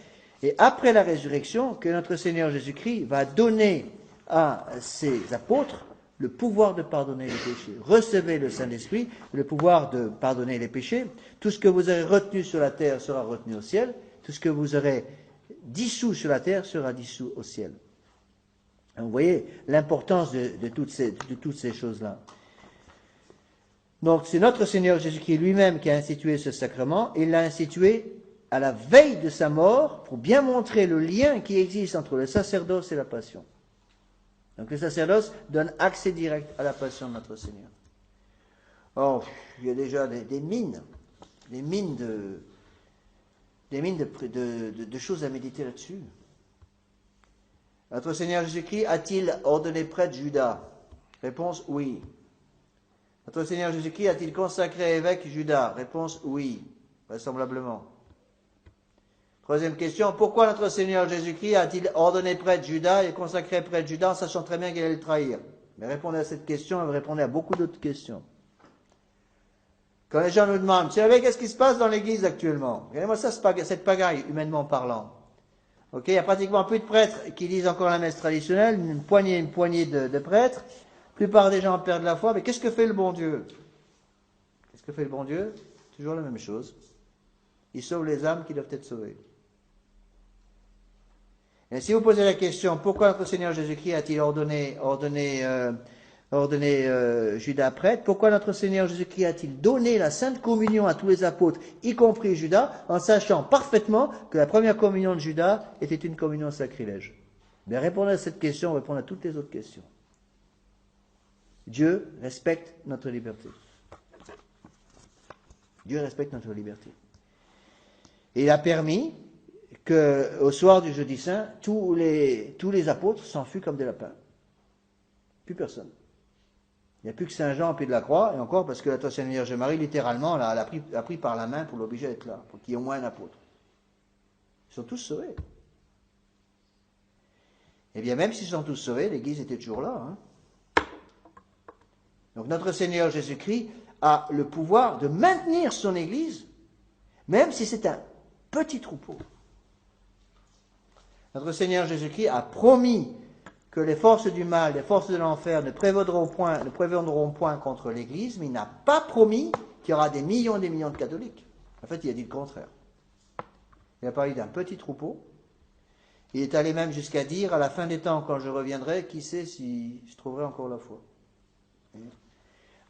et après la résurrection, que notre Seigneur Jésus-Christ va donner à ses apôtres le pouvoir de pardonner les péchés. Recevez le Saint-Esprit, le pouvoir de pardonner les péchés. Tout ce que vous aurez retenu sur la terre sera retenu au ciel. Tout ce que vous aurez dissous sur la terre sera dissous au ciel. Donc, vous voyez l'importance de toutes ces choses-là. Donc c'est notre Seigneur Jésus-Christ lui-même qui a institué ce sacrement. Il l'a institué à la veille de sa mort pour bien montrer le lien qui existe entre le sacerdoce et la passion. Donc le sacerdoce donne accès direct à la passion de notre Seigneur. Or, il y a déjà des mines de choses à méditer là-dessus. Notre Seigneur Jésus-Christ a-t-il ordonné prêtre Judas? Réponse oui. Notre Seigneur Jésus-Christ a-t-il consacré évêque Judas? Réponse oui, vraisemblablement. Troisième question, pourquoi notre Seigneur Jésus-Christ a-t-il ordonné prêtre Judas et consacré prêtre Judas en sachant très bien qu'il allait le trahir? Mais répondez à cette question et vous répondez à beaucoup d'autres questions. Quand les gens nous demandent, vous savez qu'est-ce qui se passe dans l'église actuellement? Regardez-moi ça, cette pagaille, humainement parlant. Ok, il y a pratiquement plus de prêtres qui lisent encore la messe traditionnelle, une poignée de prêtres. La plupart des gens perdent la foi, mais qu'est-ce que fait le bon Dieu? Qu'est-ce que fait le bon Dieu? Toujours la même chose. Il sauve les âmes qui doivent être sauvées. Et si vous posez la question, pourquoi notre Seigneur Jésus-Christ a-t-il ordonné Judas prêtre? Pourquoi notre Seigneur Jésus-Christ a-t-il donné la Sainte Communion à tous les apôtres, y compris Judas, en sachant parfaitement que la première communion de Judas était une communion sacrilège? Bien, répondez à cette question, répondez à toutes les autres questions. Dieu respecte notre liberté. Dieu respecte notre liberté. Et il a permis qu'au soir du jeudi saint, tous les apôtres s'enfuient comme des lapins. Plus personne. Il n'y a plus que Saint Jean au pied de la croix, et encore parce que la Sainte Vierge Marie, littéralement, l'a pris par la main pour l'obliger à être là, pour qu'il y ait au moins un apôtre. Ils sont tous sauvés. Eh bien, même s'ils sont tous sauvés, l'Église était toujours là. Hein. Donc notre Seigneur Jésus-Christ a le pouvoir de maintenir son Église, même si c'est un petit troupeau. Notre Seigneur Jésus-Christ a promis que les forces du mal, les forces de l'enfer ne prévaudront point contre l'Église, mais il n'a pas promis qu'il y aura des millions et des millions de catholiques. En fait, il a dit le contraire. Il a parlé d'un petit troupeau. Il est allé même jusqu'à dire, à la fin des temps, quand je reviendrai, qui sait si je trouverai encore la foi.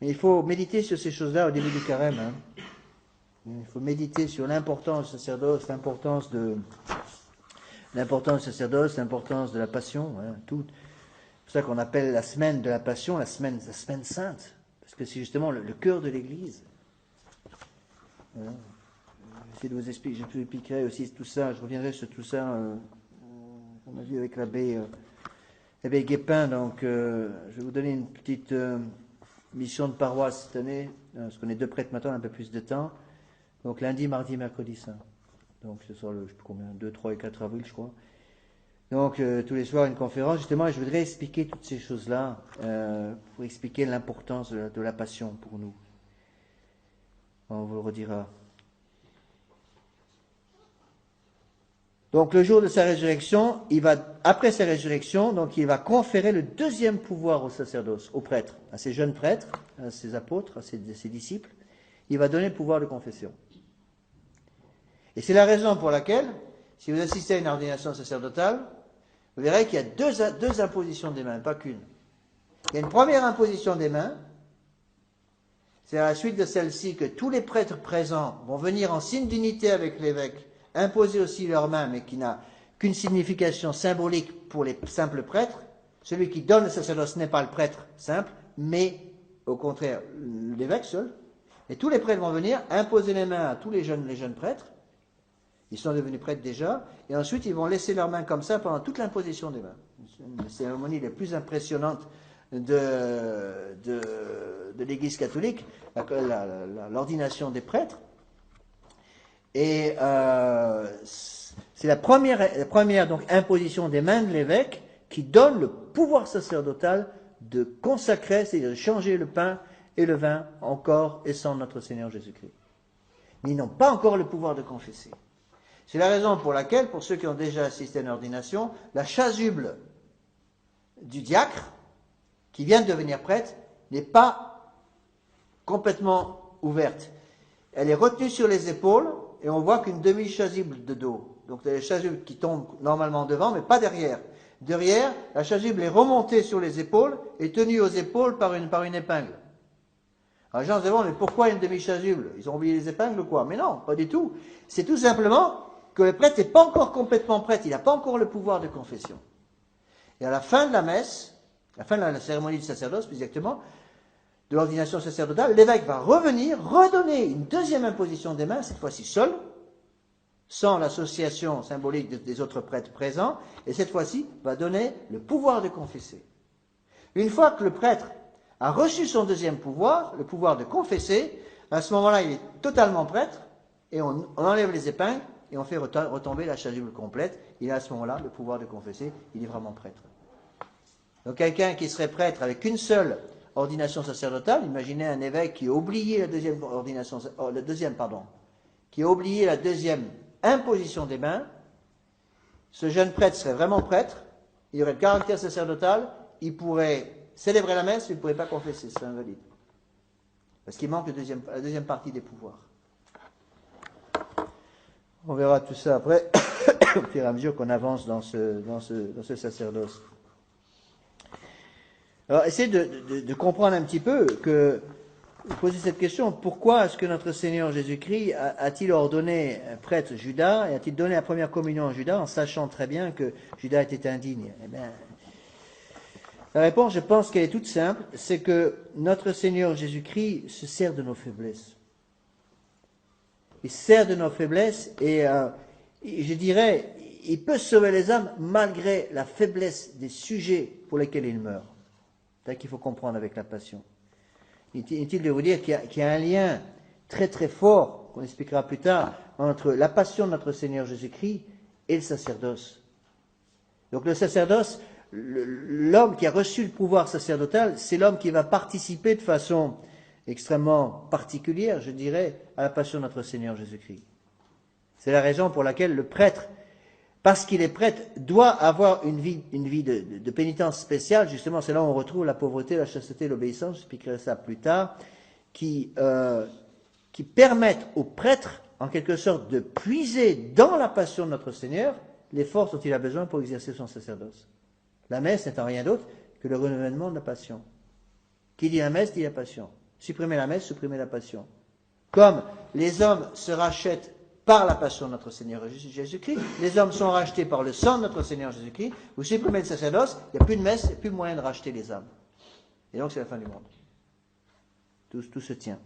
Mais il faut méditer sur ces choses-là au début du carême. Hein. Il faut méditer sur l'importance du sacerdoce, l'importance du sacerdoce, l'importance de la passion, hein, tout. C'est pour ça qu'on appelle la semaine de la passion la semaine sainte, parce que c'est justement le cœur de l'Église. Voilà. Je vais vous expliquerai aussi tout ça, je reviendrai sur tout ça, on a vu avec l'abbé Guépin, donc je vais vous donner une petite mission de paroisse cette année, parce qu'on est 2 prêtres maintenant, on a un peu plus de temps, donc lundi, mardi, mercredi saint. Donc ce sera le, je sais plus combien, 2, 3 et 4 avril, je crois. Donc tous les soirs une conférence, justement, et je voudrais expliquer toutes ces choses-là, pour expliquer l'importance de la passion pour nous. On vous le redira. Donc le jour de sa résurrection, après sa résurrection, donc il va conférer le deuxième pouvoir au sacerdoce, aux prêtres, à ces jeunes prêtres, à ces apôtres, à ses disciples. Il va donner le pouvoir de confession. Et c'est la raison pour laquelle, si vous assistez à une ordination sacerdotale, vous verrez qu'il y a deux impositions des mains, pas qu'une. Il y a une première imposition des mains, c'est à la suite de celle-ci que tous les prêtres présents vont venir en signe d'unité avec l'évêque, imposer aussi leurs mains, mais qui n'a qu'une signification symbolique pour les simples prêtres. Celui qui donne le sacerdoce n'est pas le prêtre simple, mais au contraire l'évêque seul. Et tous les prêtres vont venir imposer les mains à tous les jeunes prêtres. Ils sont devenus prêtres déjà, et ensuite ils vont laisser leurs mains comme ça pendant toute l'imposition des mains. C'est une des cérémonies les plus impressionnantes de l'Église catholique, l'ordination des prêtres. Et c'est la première donc imposition des mains de l'évêque qui donne le pouvoir sacerdotal de consacrer, c'est-à-dire de changer le pain et le vin en corps et sang de notre Seigneur Jésus-Christ. Mais ils n'ont pas encore le pouvoir de confesser. C'est la raison pour laquelle, pour ceux qui ont déjà assisté à une ordination, la chasuble du diacre, qui vient de devenir prêtre, n'est pas complètement ouverte. Elle est retenue sur les épaules, et on voit qu'une demi-chasuble de dos. Donc il y a les chasubles qui tombent normalement devant, mais pas derrière. Derrière, la chasuble est remontée sur les épaules et tenue aux épaules par une épingle. Alors les gens se demandent, mais pourquoi une demi-chasuble? Ils ont oublié les épingles ou quoi? Mais non, pas du tout. C'est tout simplement que le prêtre n'est pas encore complètement prêtre, il n'a pas encore le pouvoir de confession. Et à la fin de la messe, la fin de la cérémonie du sacerdoce, plus exactement, de l'ordination sacerdotale, l'évêque va revenir, redonner une deuxième imposition des mains, cette fois-ci seul, sans l'association symbolique des autres prêtres présents, et cette fois-ci va donner le pouvoir de confesser. Une fois que le prêtre a reçu son deuxième pouvoir, le pouvoir de confesser, à ce moment-là, il est totalement prêtre, et on enlève les épingles, et on fait retomber la chasuble complète. Il a à ce moment-là le pouvoir de confesser, il est vraiment prêtre. Donc quelqu'un qui serait prêtre avec une seule ordination sacerdotale, imaginez un évêque qui a oublié qui a oublié la deuxième imposition des mains, ce jeune prêtre serait vraiment prêtre, il aurait le caractère sacerdotal, il pourrait célébrer la messe, mais il ne pourrait pas confesser, c'est invalide. Parce qu'il manque la deuxième partie des pouvoirs. On verra tout ça après, au fur et à mesure qu'on avance dans ce sacerdoce. Alors, essayez de comprendre un petit peu poser cette question, pourquoi est-ce que notre Seigneur Jésus-Christ a-t-il ordonné un prêtre Judas et a-t-il donné la première communion à Judas en sachant très bien que Judas était indigne? Eh bien, la réponse, je pense qu'elle est toute simple, c'est que notre Seigneur Jésus-Christ se sert de nos faiblesses. Il se sert de nos faiblesses et je dirais, il peut sauver les âmes malgré la faiblesse des sujets pour lesquels il meurt. C'est ça qu'il faut comprendre avec la passion. Inutile de vous dire qu'il y a un lien très très fort, qu'on expliquera plus tard, entre la passion de notre Seigneur Jésus-Christ et le sacerdoce. Donc le sacerdoce, l'homme qui a reçu le pouvoir sacerdotal, c'est l'homme qui va participer de façon extrêmement particulière, je dirais, à la passion de notre Seigneur Jésus-Christ. C'est la raison pour laquelle le prêtre, parce qu'il est prêtre, doit avoir une vie de pénitence spéciale. Justement, c'est là où on retrouve la pauvreté, la chasteté, l'obéissance, j'expliquerai ça plus tard, qui permettent au prêtre, en quelque sorte, de puiser dans la passion de notre Seigneur les forces dont il a besoin pour exercer son sacerdoce. La messe n'étant rien d'autre que le renouvellement de la passion. Qui dit la messe, dit la passion. Supprimer la messe, supprimer la passion. Comme les hommes se rachètent par la passion de notre Seigneur Jésus-Christ, les hommes sont rachetés par le sang de notre Seigneur Jésus-Christ, vous supprimez le sacerdoce, il n'y a plus de messe, il n'y a plus moyen de racheter les âmes. Et donc c'est la fin du monde. Tout se tient.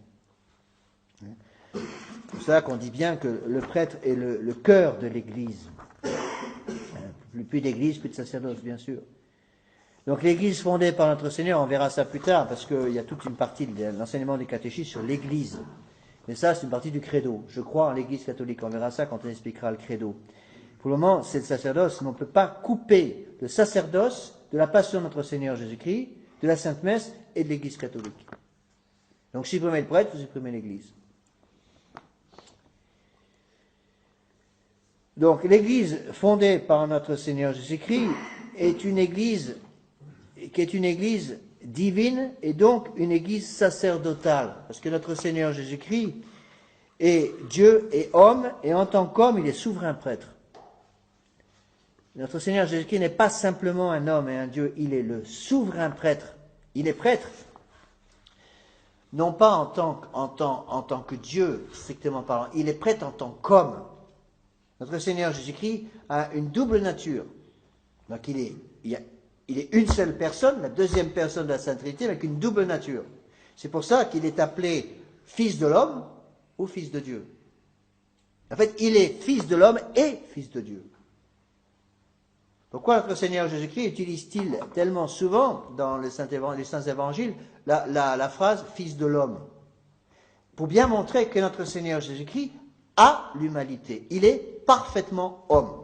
C'est pour ça qu'on dit bien que le prêtre est le cœur de l'Église. Plus d'Église, plus de sacerdoce, bien sûr. Donc l'Église fondée par notre Seigneur, on verra ça plus tard, parce qu'il y a toute une partie de l'enseignement du catéchisme sur l'Église. Mais ça, c'est une partie du credo. Je crois en l'Église catholique. On verra ça quand on expliquera le credo. Pour le moment, c'est le sacerdoce. Mais on ne peut pas couper le sacerdoce de la passion de notre Seigneur Jésus-Christ, de la Sainte Messe et de l'Église catholique. Donc, supprimez le prêtre, vous supprimez l'Église. Donc, l'Église fondée par notre Seigneur Jésus-Christ est une Église qui est une Église divine et donc une Église sacerdotale. Parce que notre Seigneur Jésus-Christ est Dieu et homme, et en tant qu'homme, il est souverain prêtre. Notre Seigneur Jésus-Christ n'est pas simplement un homme et un Dieu, il est le souverain prêtre. Il est prêtre, non pas en tant que Dieu, strictement parlant, il est prêtre en tant qu'homme. Notre Seigneur Jésus-Christ a une double nature. Donc il est une seule personne, la deuxième personne de la Sainte Trinité, avec une double nature. C'est pour ça qu'il est appelé fils de l'homme ou fils de Dieu. En fait, il est fils de l'homme et fils de Dieu. Pourquoi notre Seigneur Jésus-Christ utilise-t-il tellement souvent dans les saints évangiles la phrase fils de l'homme? Pour bien montrer que notre Seigneur Jésus-Christ a l'humanité. Il est parfaitement homme.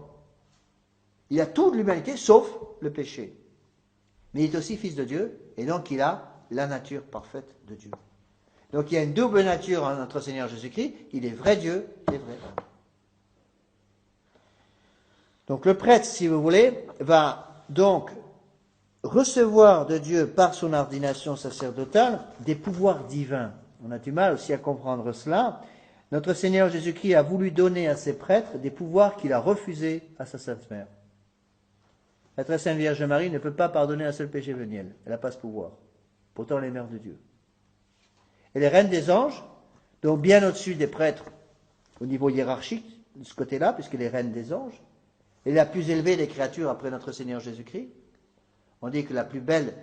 Il a toute l'humanité sauf le péché. Mais il est aussi fils de Dieu, et donc il a la nature parfaite de Dieu. Donc il y a une double nature en notre Seigneur Jésus-Christ, il est vrai Dieu et vrai homme. Donc le prêtre, si vous voulez, va donc recevoir de Dieu par son ordination sacerdotale des pouvoirs divins. On a du mal aussi à comprendre cela. Notre Seigneur Jésus-Christ a voulu donner à ses prêtres des pouvoirs qu'il a refusés à sa Sainte Mère. La très sainte Vierge Marie ne peut pas pardonner un seul péché veniel. Elle n'a pas ce pouvoir. Pourtant, elle est mère de Dieu. Elle est reine des anges, donc bien au-dessus des prêtres au niveau hiérarchique, de ce côté-là, puisqu'elle est reine des anges. Elle est la plus élevée des créatures après notre Seigneur Jésus-Christ. On dit que la plus belle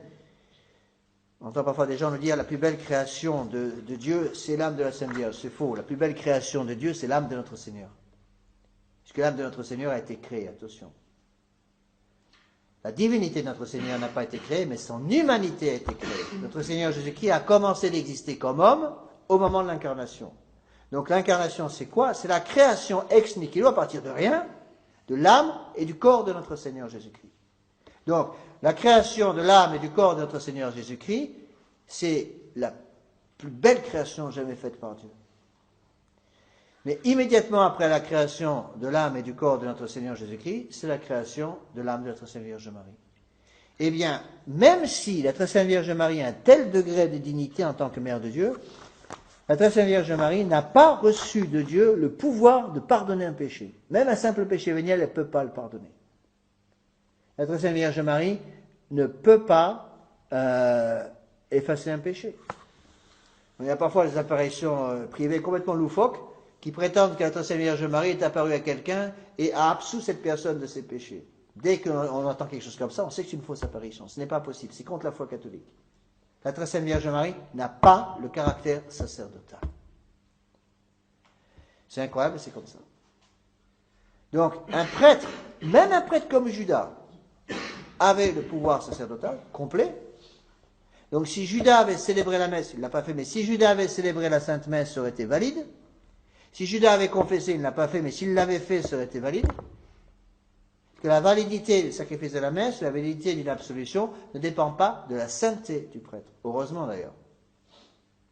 On entend parfois des gens nous dire la plus belle création de Dieu, c'est l'âme de la Sainte Vierge. C'est faux. La plus belle création de Dieu, c'est l'âme de notre Seigneur. Puisque l'âme de notre Seigneur a été créée, attention. La divinité de notre Seigneur n'a pas été créée, mais son humanité a été créée. Notre Seigneur Jésus-Christ a commencé d'exister comme homme au moment de l'incarnation. Donc l'incarnation, c'est quoi? C'est la création ex nihilo à partir de rien, de l'âme et du corps de notre Seigneur Jésus-Christ. Donc, la création de l'âme et du corps de notre Seigneur Jésus-Christ, c'est la plus belle création jamais faite par Dieu. Mais immédiatement après la création de l'âme et du corps de notre Seigneur Jésus-Christ, c'est la création de l'âme de la Très Sainte Vierge Marie. Eh bien, même si la Très Sainte Vierge Marie a un tel degré de dignité en tant que Mère de Dieu, la Très Sainte Vierge Marie n'a pas reçu de Dieu le pouvoir de pardonner un péché. Même un simple péché véniel, elle ne peut pas le pardonner. La Très Sainte Vierge Marie ne peut pas effacer un péché. Il y a parfois des apparitions privées complètement loufoques qui prétendent que la Très Sainte Vierge Marie est apparue à quelqu'un et a absous cette personne de ses péchés. Dès qu'on entend quelque chose comme ça, on sait que c'est une fausse apparition. Ce n'est pas possible. C'est contre la foi catholique. La Très Sainte Vierge Marie n'a pas le caractère sacerdotal. C'est incroyable, c'est comme ça. Donc, un prêtre, même un prêtre comme Judas, avait le pouvoir sacerdotal complet. Donc, si Judas avait célébré la messe, il ne l'a pas fait, mais si Judas avait célébré la Sainte Messe, ça aurait été valide. Si Judas avait confessé, il ne l'a pas fait, mais s'il l'avait fait, ça aurait été valide. Parce que la validité du sacrifice de la messe, la validité d'une absolution, ne dépend pas de la sainteté du prêtre. Heureusement d'ailleurs.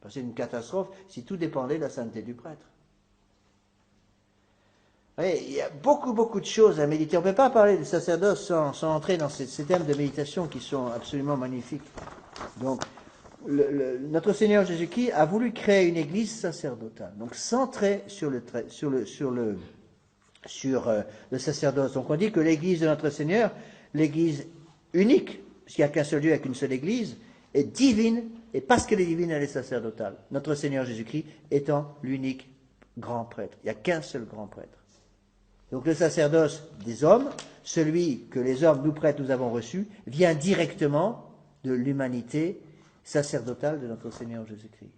Parce que c'est une catastrophe si tout dépendait de la sainteté du prêtre. Vous voyez, il y a beaucoup de choses à méditer. On ne peut pas parler du sacerdoce sans entrer dans ces thèmes de méditation qui sont absolument magnifiques. Donc, notre Seigneur Jésus-Christ a voulu créer une église sacerdotale, donc centrée sur le sacerdoce. Donc on dit que l'église de notre Seigneur, l'église unique, parce qu'il n'y a qu'un seul Dieu avec une seule église, est divine, et parce qu'elle est divine, elle est sacerdotale. Notre Seigneur Jésus-Christ étant l'unique grand prêtre. Il n'y a qu'un seul grand prêtre. Donc le sacerdoce des hommes, celui que les hommes, nous prêtres, nous avons reçu, vient directement de l'humanité sacerdotale de notre Seigneur Jésus-Christ.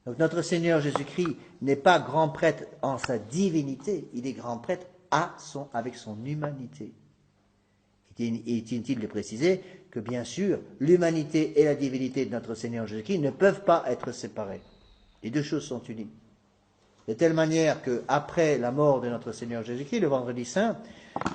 Donc notre Seigneur Jésus-Christ n'est pas grand prêtre en sa divinité, il est grand prêtre avec son humanité. Il est inutile de préciser que bien sûr, l'humanité et la divinité de notre Seigneur Jésus-Christ ne peuvent pas être séparées. Les deux choses sont unies. De telle manière qu'après la mort de notre Seigneur Jésus-Christ, le vendredi saint,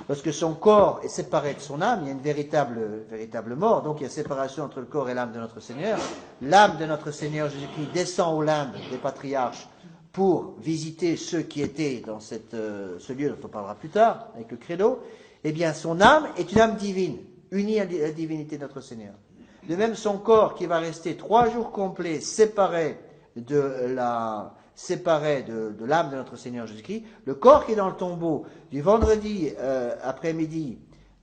lorsque son corps est séparé de son âme, il y a une véritable mort, donc il y a séparation entre le corps et l'âme de notre Seigneur. L'âme de notre Seigneur Jésus-Christ descend aux limbes des patriarches pour visiter ceux qui étaient dans ce lieu dont on parlera plus tard, avec le credo. Eh bien, son âme est une âme divine, unie à la divinité de notre Seigneur. De même, son corps qui va rester 3 jours complets séparé de l'âme de notre Seigneur Jésus-Christ, le corps qui est dans le tombeau du vendredi après-midi,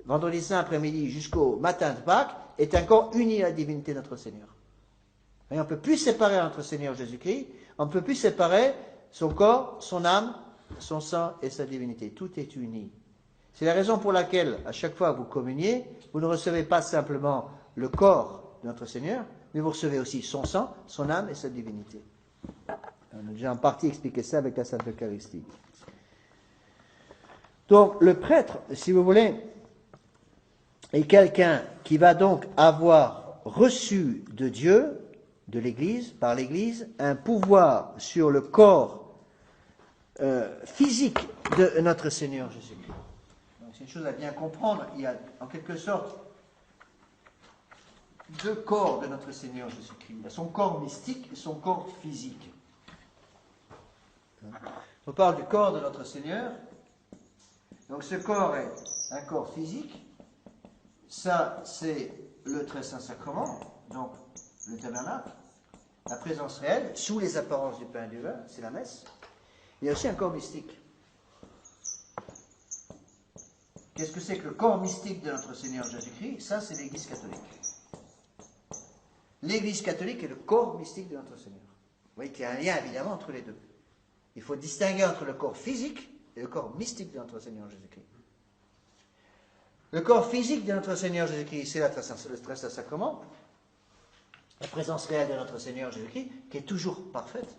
vendredi saint après-midi jusqu'au matin de Pâques, est un corps uni à la divinité de notre Seigneur. Et on ne peut plus séparer notre Seigneur Jésus-Christ, on ne peut plus séparer son corps, son âme, son sang et sa divinité. Tout est uni. C'est la raison pour laquelle, à chaque fois que vous communiez, vous ne recevez pas simplement le corps de notre Seigneur, mais vous recevez aussi son sang, son âme et sa divinité. On a déjà en partie expliqué ça avec la Sainte Eucharistie. Donc, le prêtre, si vous voulez, est quelqu'un qui va donc avoir reçu de Dieu, de l'Église, par l'Église, un pouvoir sur le corps physique de notre Seigneur Jésus-Christ. Donc, c'est une chose à bien comprendre. Il y a en quelque sorte 2 corps de notre Seigneur Jésus-Christ. Il y a son corps mystique et son corps physique. On parle du corps de notre Seigneur. Donc ce corps est un corps physique. Ça, c'est le très saint sacrement, donc le tabernacle, la présence réelle, sous les apparences du pain et du vin, c'est la messe. Il y a aussi un corps mystique. Qu'est-ce que c'est que le corps mystique de notre Seigneur Jésus-Christ? Ça, c'est l'Église catholique. L'Église catholique est le corps mystique de notre Seigneur. Vous voyez qu'il y a un lien évidemment entre les deux. Il faut distinguer entre le corps physique et le corps mystique de notre Seigneur Jésus-Christ. Le corps physique de notre Seigneur Jésus-Christ, c'est le très saint sacrement. la présence réelle de notre Seigneur Jésus-Christ, qui est toujours parfaite.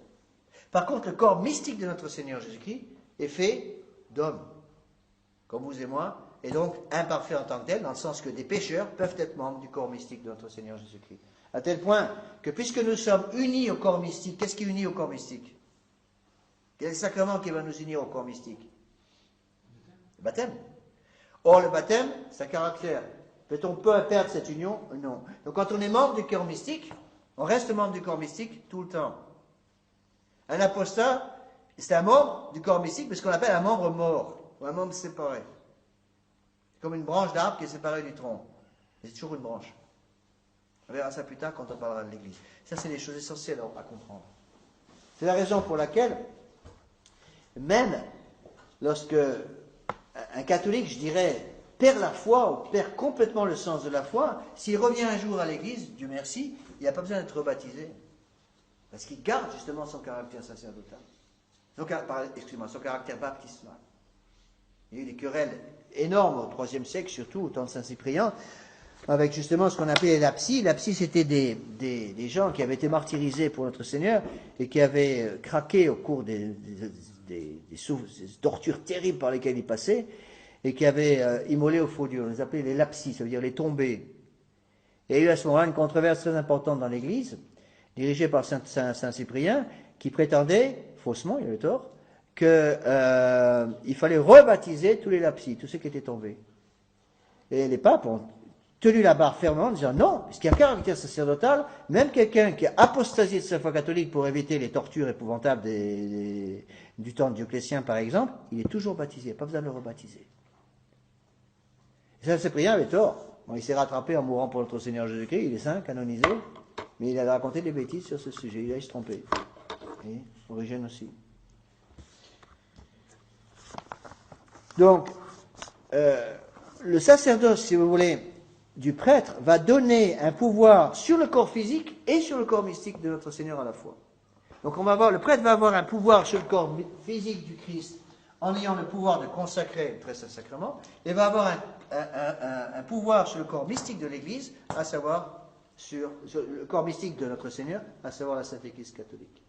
Par contre, le corps mystique de notre Seigneur Jésus-Christ est fait d'hommes, comme vous et moi, et donc imparfait en tant que tel, dans le sens que des pécheurs peuvent être membres du corps mystique de notre Seigneur Jésus-Christ. À tel point que puisque nous sommes unis au corps mystique, qu'est-ce qui unit au corps mystique? Quel est le sacrement qui va nous unir au corps mystique? Le baptême. Or, le baptême, c'est un caractère. Peut-on perdre cette union? Non. Donc, quand on est membre du corps mystique, on reste membre du corps mystique tout le temps. Un apostat, c'est un membre du corps mystique, mais ce qu'on appelle un membre mort, ou un membre séparé. Comme une branche d'arbre qui est séparée du tronc. Mais c'est toujours une branche. On verra ça plus tard quand on parlera de l'Église. Ça, c'est des choses essentielles à comprendre. C'est la raison pour laquelle, même lorsque un catholique, je dirais, perd la foi ou perd complètement le sens de la foi, s'il revient un jour à l'Église, Dieu merci, il n'a pas besoin d'être rebaptisé. Parce qu'il garde justement son caractère sacerdotal. Son caractère baptismal. Il y a eu des querelles énormes au IIIe siècle, surtout au temps de Saint-Cyprien, avec justement ce qu'on appelait les lapsis. Lapsis, c'était des gens qui avaient été martyrisés pour notre Seigneur et qui avaient craqué au cours des tortures terribles par lesquelles ils passaient et qui avaient immolé au faux Dieu. On les appelait les lapsis, ça veut dire les tombés. Et il y a eu à ce moment-là une controverse très importante dans l'Église, dirigée par Saint-Cyprien, qui prétendait, faussement, il avait tort, qu'il fallait rebaptiser tous les lapsis, tous ceux qui étaient tombés. Et les papes ont tenu la barre fermement en disant non, parce qu'il y a un caractère sacerdotal, même quelqu'un qui a apostasié de sa foi catholique pour éviter les tortures épouvantables du temps de Dioclétien par exemple, il est toujours baptisé, pas besoin de le rebaptiser. Et Saint-Cyprien avait tort. Bon, il s'est rattrapé en mourant pour notre Seigneur Jésus-Christ, il est saint, canonisé, mais il a raconté des bêtises sur ce sujet, il a se tromper. Et Origène aussi. Donc, le sacerdoce, si vous voulez, du prêtre va donner un pouvoir sur le corps physique et sur le corps mystique de notre Seigneur à la fois. Donc le prêtre va avoir un pouvoir sur le corps physique du Christ en ayant le pouvoir de consacrer le très saint sacrement, et va avoir un pouvoir sur le corps mystique de l'Église, à savoir sur le corps mystique de notre Seigneur, à savoir la Sainte Église catholique.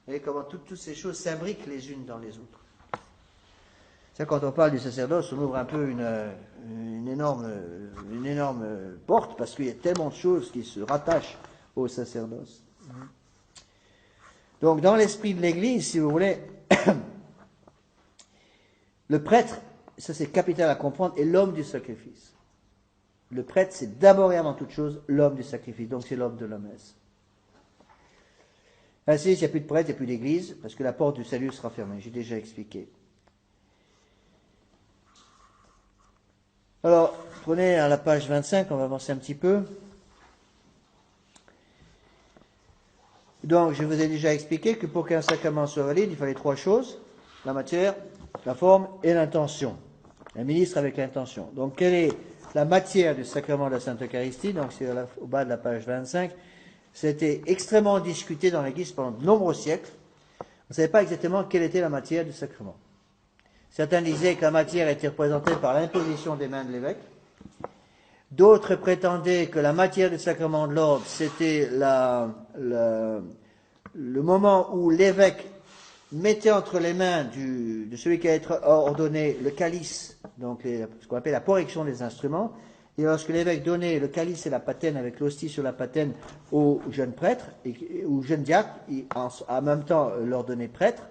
Vous voyez comment toutes ces choses s'imbriquent les unes dans les autres. Ça, quand on parle du sacerdoce, on ouvre un peu une énorme porte, parce qu'il y a tellement de choses qui se rattachent au sacerdoce. Donc, dans l'esprit de l'Église, si vous voulez, le prêtre, ça c'est capital à comprendre, est l'homme du sacrifice. Le prêtre, c'est d'abord et avant toute chose l'homme du sacrifice, donc c'est l'homme de la messe. Ainsi, s'il n'y a plus de prêtre, il n'y a plus d'église, parce que la porte du salut sera fermée, j'ai déjà expliqué. Alors, prenez à la page 25, on va avancer un petit peu. Donc, je vous ai déjà expliqué que pour qu'un sacrement soit valide, il fallait trois choses: la matière, la forme et l'intention. Un ministre avec l'intention. Donc, quelle est la matière du sacrement de la Sainte Eucharistie? Donc, c'est au bas de la page 25. C'était extrêmement discuté dans l'Église pendant de nombreux siècles. On ne savait pas exactement quelle était la matière du sacrement. Certains disaient que la matière était représentée par l'imposition des mains de l'évêque. D'autres prétendaient que la matière du sacrement de l'ordre, c'était le moment où l'évêque mettait entre les mains de celui qui allait être ordonné le calice, donc ce qu'on appelle la correction des instruments. Et lorsque l'évêque donnait le calice et la patène avec l'hostie sur la patène au jeune prêtre, ou jeune diacre, en même temps leur donnait prêtre,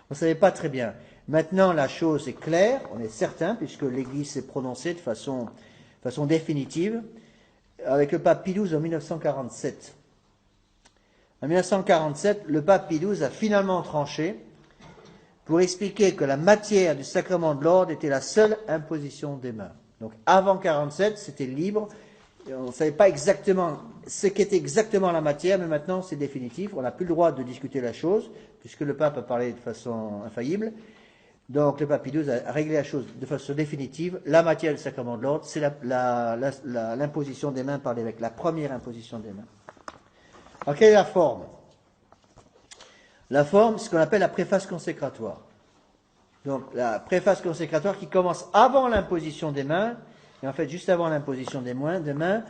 on ne savait pas très bien. Maintenant, la chose est claire, on est certain, puisque l'Église s'est prononcée de façon définitive, avec le pape Pie XII en 1947. En 1947, le pape Pie XII a finalement tranché pour expliquer que la matière du sacrement de l'ordre était la seule imposition des mains. Donc avant 1947, c'était libre, on ne savait pas exactement ce qu'était exactement la matière, mais maintenant c'est définitif, on n'a plus le droit de discuter la chose, puisque le pape a parlé de façon infaillible. Donc le pape Pie XII a réglé la chose de façon définitive. La matière du sacrement de l'ordre, c'est l'imposition des mains par l'évêque, la première imposition des mains. Alors quelle est la forme? La forme, c'est ce qu'on appelle la préface consécratoire. Donc la préface consécratoire qui commence avant l'imposition des mains, et en fait juste avant l'imposition des mains,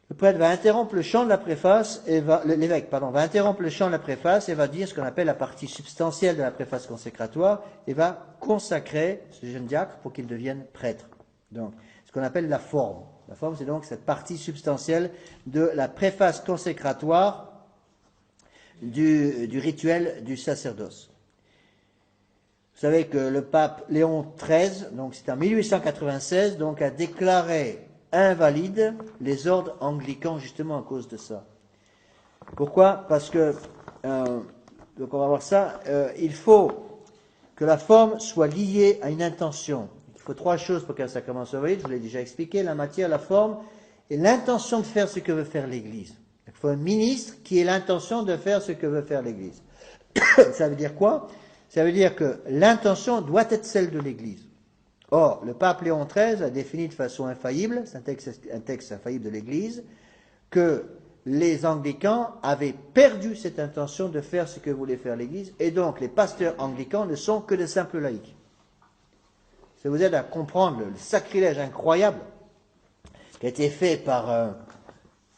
Le prêtre va interrompre le chant de la préface et l'évêque, va interrompre le chant de la préface et va dire ce qu'on appelle la partie substantielle de la préface consécratoire et va consacrer ce jeune diacre pour qu'il devienne prêtre. Donc, ce qu'on appelle la forme. La forme, c'est donc cette partie substantielle de la préface consécratoire du rituel du sacerdoce. Vous savez que le pape Léon XIII, donc c'est en 1896, donc a déclaré invalide les ordres anglicans justement à cause de ça. Pourquoi? Parce que, donc on va voir ça, il faut que la forme soit liée à une intention. Il faut 3 choses pour qu'un sacrement soit valide, je vous l'ai déjà expliqué, la matière, la forme et l'intention de faire ce que veut faire l'Église. Il faut un ministre qui ait l'intention de faire ce que veut faire l'Église. Ça veut dire quoi? Ça veut dire que l'intention doit être celle de l'Église. Or, le pape Léon XIII a défini de façon infaillible, c'est un texte infaillible de l'Église, que les anglicans avaient perdu cette intention de faire ce que voulait faire l'Église, et donc les pasteurs anglicans ne sont que de simples laïcs. Ça vous aide à comprendre le sacrilège incroyable qui a été fait par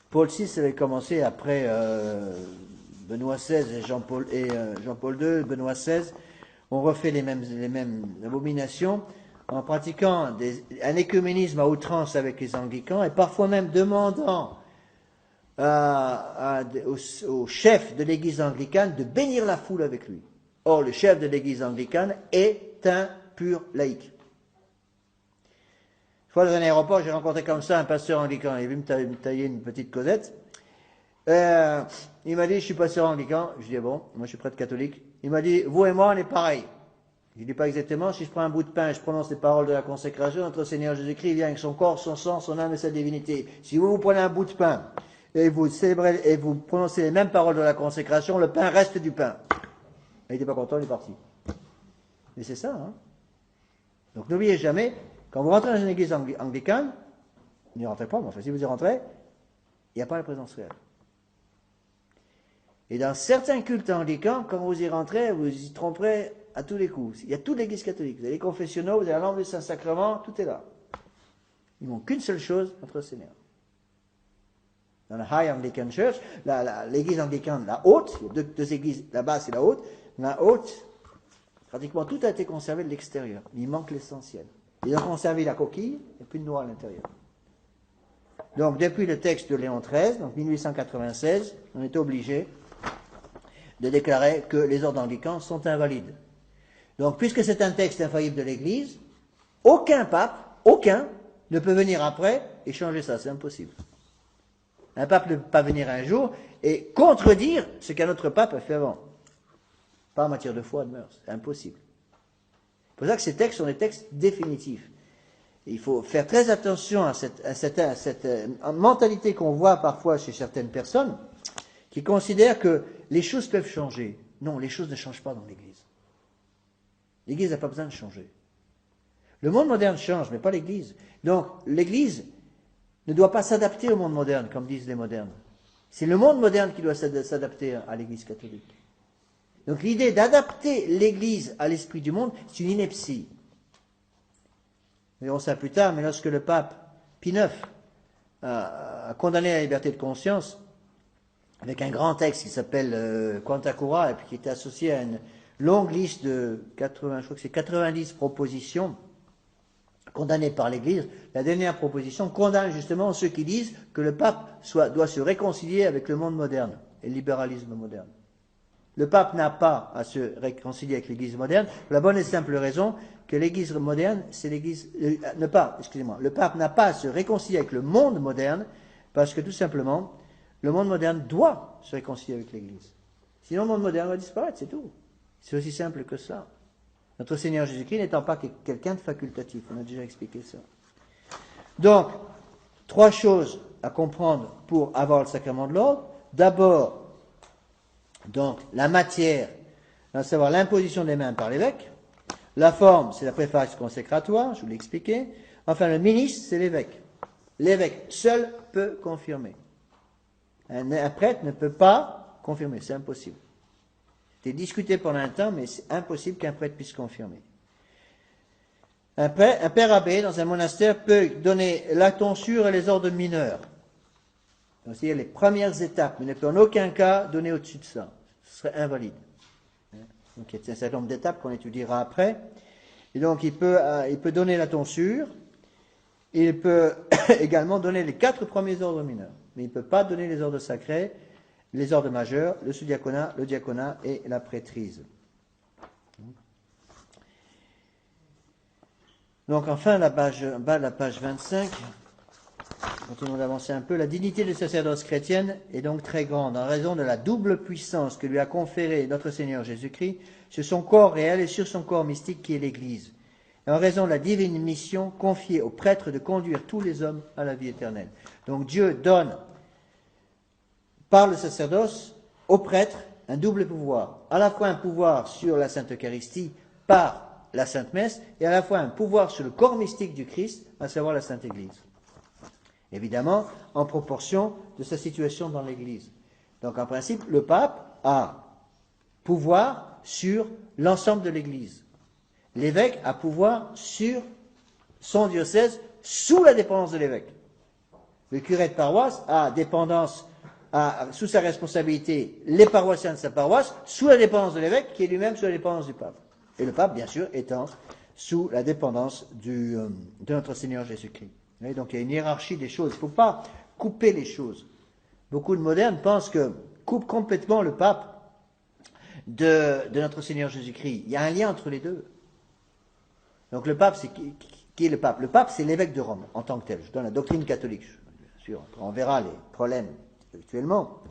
Paul VI, ça avait commencé après Benoît XVI et Jean-Paul II, Benoît XVI, ont refait les mêmes abominations en pratiquant un écuménisme à outrance avec les anglicans et parfois même demandant au chef de l'église anglicane de bénir la foule avec lui. Or, le chef de l'église anglicane est un pur laïc. Une fois dans un aéroport, j'ai rencontré comme ça un pasteur anglican. Il est venu me tailler une petite causette. Il m'a dit, je suis pasteur anglican. Je dis, bon, moi je suis prêtre catholique. Il m'a dit, vous et moi, on est pareils. Je ne dis pas exactement, si je prends un bout de pain et je prononce les paroles de la consécration, notre Seigneur Jésus-Christ vient avec son corps, son sang, son âme et sa divinité. Si vous prenez un bout de pain et vous célébrez et vous prononcez les mêmes paroles de la consécration, le pain reste du pain. Il n'était pas content, il est parti. Mais c'est ça, hein. Donc n'oubliez jamais, quand vous rentrez dans une église anglicane, n'y rentrez pas, mais enfin si vous y rentrez, il n'y a pas la présence réelle. Et dans certains cultes anglicans, quand vous y rentrez, vous y tromperez à tous les coups. Il y a toute l'église catholique. Vous avez les confessionnaux, vous avez la langue du Saint-Sacrement, tout est là. Ils n'ont qu'une seule chose, notre Seigneur. Dans la High Anglican Church, l'église anglicane, la haute, il y a deux églises, la basse et la haute. La haute, pratiquement tout a été conservé de l'extérieur. Il manque l'essentiel. Ils ont conservé la coquille et puis le noix à l'intérieur. Donc, depuis le texte de Léon XIII, donc 1896, on est obligé de déclarer que les ordres anglicans sont invalides. Donc, puisque c'est un texte infaillible de l'Église, aucun pape, ne peut venir après et changer ça, c'est impossible. Un pape ne peut pas venir un jour et contredire ce qu'un autre pape a fait avant. Pas en matière de foi, de mœurs, c'est impossible. C'est pour ça que ces textes sont des textes définitifs. Et il faut faire très attention à cette mentalité qu'on voit parfois chez certaines personnes qui considèrent que les choses peuvent changer. Non, les choses ne changent pas dans l'Église. L'Église n'a pas besoin de changer. Le monde moderne change, mais pas l'Église. Donc, l'Église ne doit pas s'adapter au monde moderne, comme disent les modernes. C'est le monde moderne qui doit s'adapter à l'Église catholique. Donc, l'idée d'adapter l'Église à l'esprit du monde, c'est une ineptie. Nous verrons ça plus tard, mais lorsque le pape Pie IX a condamné la liberté de conscience, avec un grand texte qui s'appelle Quanta Cura, et puis qui était associé à une longue liste de 90 propositions condamnées par l'Église. La dernière proposition condamne justement ceux qui disent que le pape doit se réconcilier avec le monde moderne et le libéralisme moderne. Le pape n'a pas à se réconcilier avec l'Église moderne, pour la bonne et simple raison que l'Église moderne, c'est l'Église... le pape n'a pas à se réconcilier avec le monde moderne, parce que tout simplement, le monde moderne doit se réconcilier avec l'Église. Sinon, le monde moderne va disparaître, c'est tout. C'est aussi simple que ça. Notre Seigneur Jésus-Christ n'étant pas quelqu'un de facultatif, on a déjà expliqué ça. Donc, 3 choses à comprendre pour avoir le sacrement de l'ordre. D'abord, donc, la matière, à savoir l'imposition des mains par l'évêque. La forme, c'est la préface consécratoire, je vous l'ai expliqué. Enfin, le ministre, c'est l'évêque. L'évêque seul peut confirmer. Un prêtre ne peut pas confirmer, c'est impossible. C'était discuté pendant un temps, mais c'est impossible qu'un prêtre puisse confirmer. Un père abbé dans un monastère peut donner la tonsure et les ordres mineurs. Donc, c'est-à-dire les premières étapes, mais ne peut en aucun cas donner au-dessus de ça. Ce serait invalide. Donc, il y a un certain nombre d'étapes qu'on étudiera après. Et donc, il peut donner la tonsure. Il peut également donner les 4 premiers ordres mineurs. Mais il ne peut pas donner les ordres sacrés, les ordres majeurs, le sous-diaconat, le diaconat et la prêtrise. Donc, enfin, la page 25, continuons d'avancer un peu. La dignité du sacerdoce chrétienne est donc très grande, en raison de la double puissance que lui a conférée notre Seigneur Jésus-Christ sur son corps réel et sur son corps mystique qui est l'Église, et en raison de la divine mission confiée aux prêtres de conduire tous les hommes à la vie éternelle. Donc Dieu donne, par le sacerdoce, aux prêtres un double pouvoir, à la fois un pouvoir sur la Sainte Eucharistie par la Sainte Messe, et à la fois un pouvoir sur le corps mystique du Christ, à savoir la Sainte Église. Évidemment, en proportion de sa situation dans l'Église. Donc, en principe, le pape a pouvoir sur l'ensemble de l'Église. L'évêque a pouvoir sur son diocèse sous la dépendance de l'évêque. Le curé de paroisse a sous sa responsabilité les paroissiens de sa paroisse, sous la dépendance de l'évêque, qui est lui-même sous la dépendance du pape. Et le pape, bien sûr, étant sous la dépendance de notre Seigneur Jésus-Christ. Donc il y a une hiérarchie des choses. Il ne faut pas couper les choses. Beaucoup de modernes pensent que coupe complètement le pape de notre Seigneur Jésus-Christ. Il y a un lien entre les deux. Donc le pape, c'est qui est le pape? Le pape, c'est l'évêque de Rome, en tant que tel. Je donne la doctrine catholique. Bien sûr, on verra les problèmes actuellement.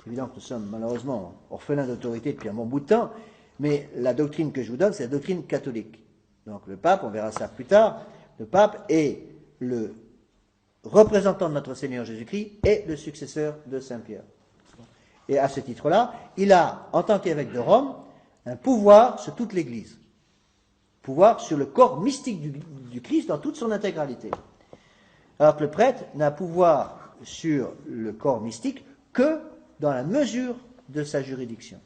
C'est évident que nous sommes malheureusement orphelins d'autorité depuis un bon bout de temps. Mais la doctrine que je vous donne, c'est la doctrine catholique. Donc le pape, on verra ça plus tard, le pape est le représentant de notre Seigneur Jésus-Christ et le successeur de Saint-Pierre. Et à ce titre-là, il a, en tant qu'évêque de Rome, un pouvoir sur toute l'Église. Pouvoir sur le corps mystique du Christ dans toute son intégralité. Alors que le prêtre n'a pouvoir sur le corps mystique que dans la mesure de sa juridiction.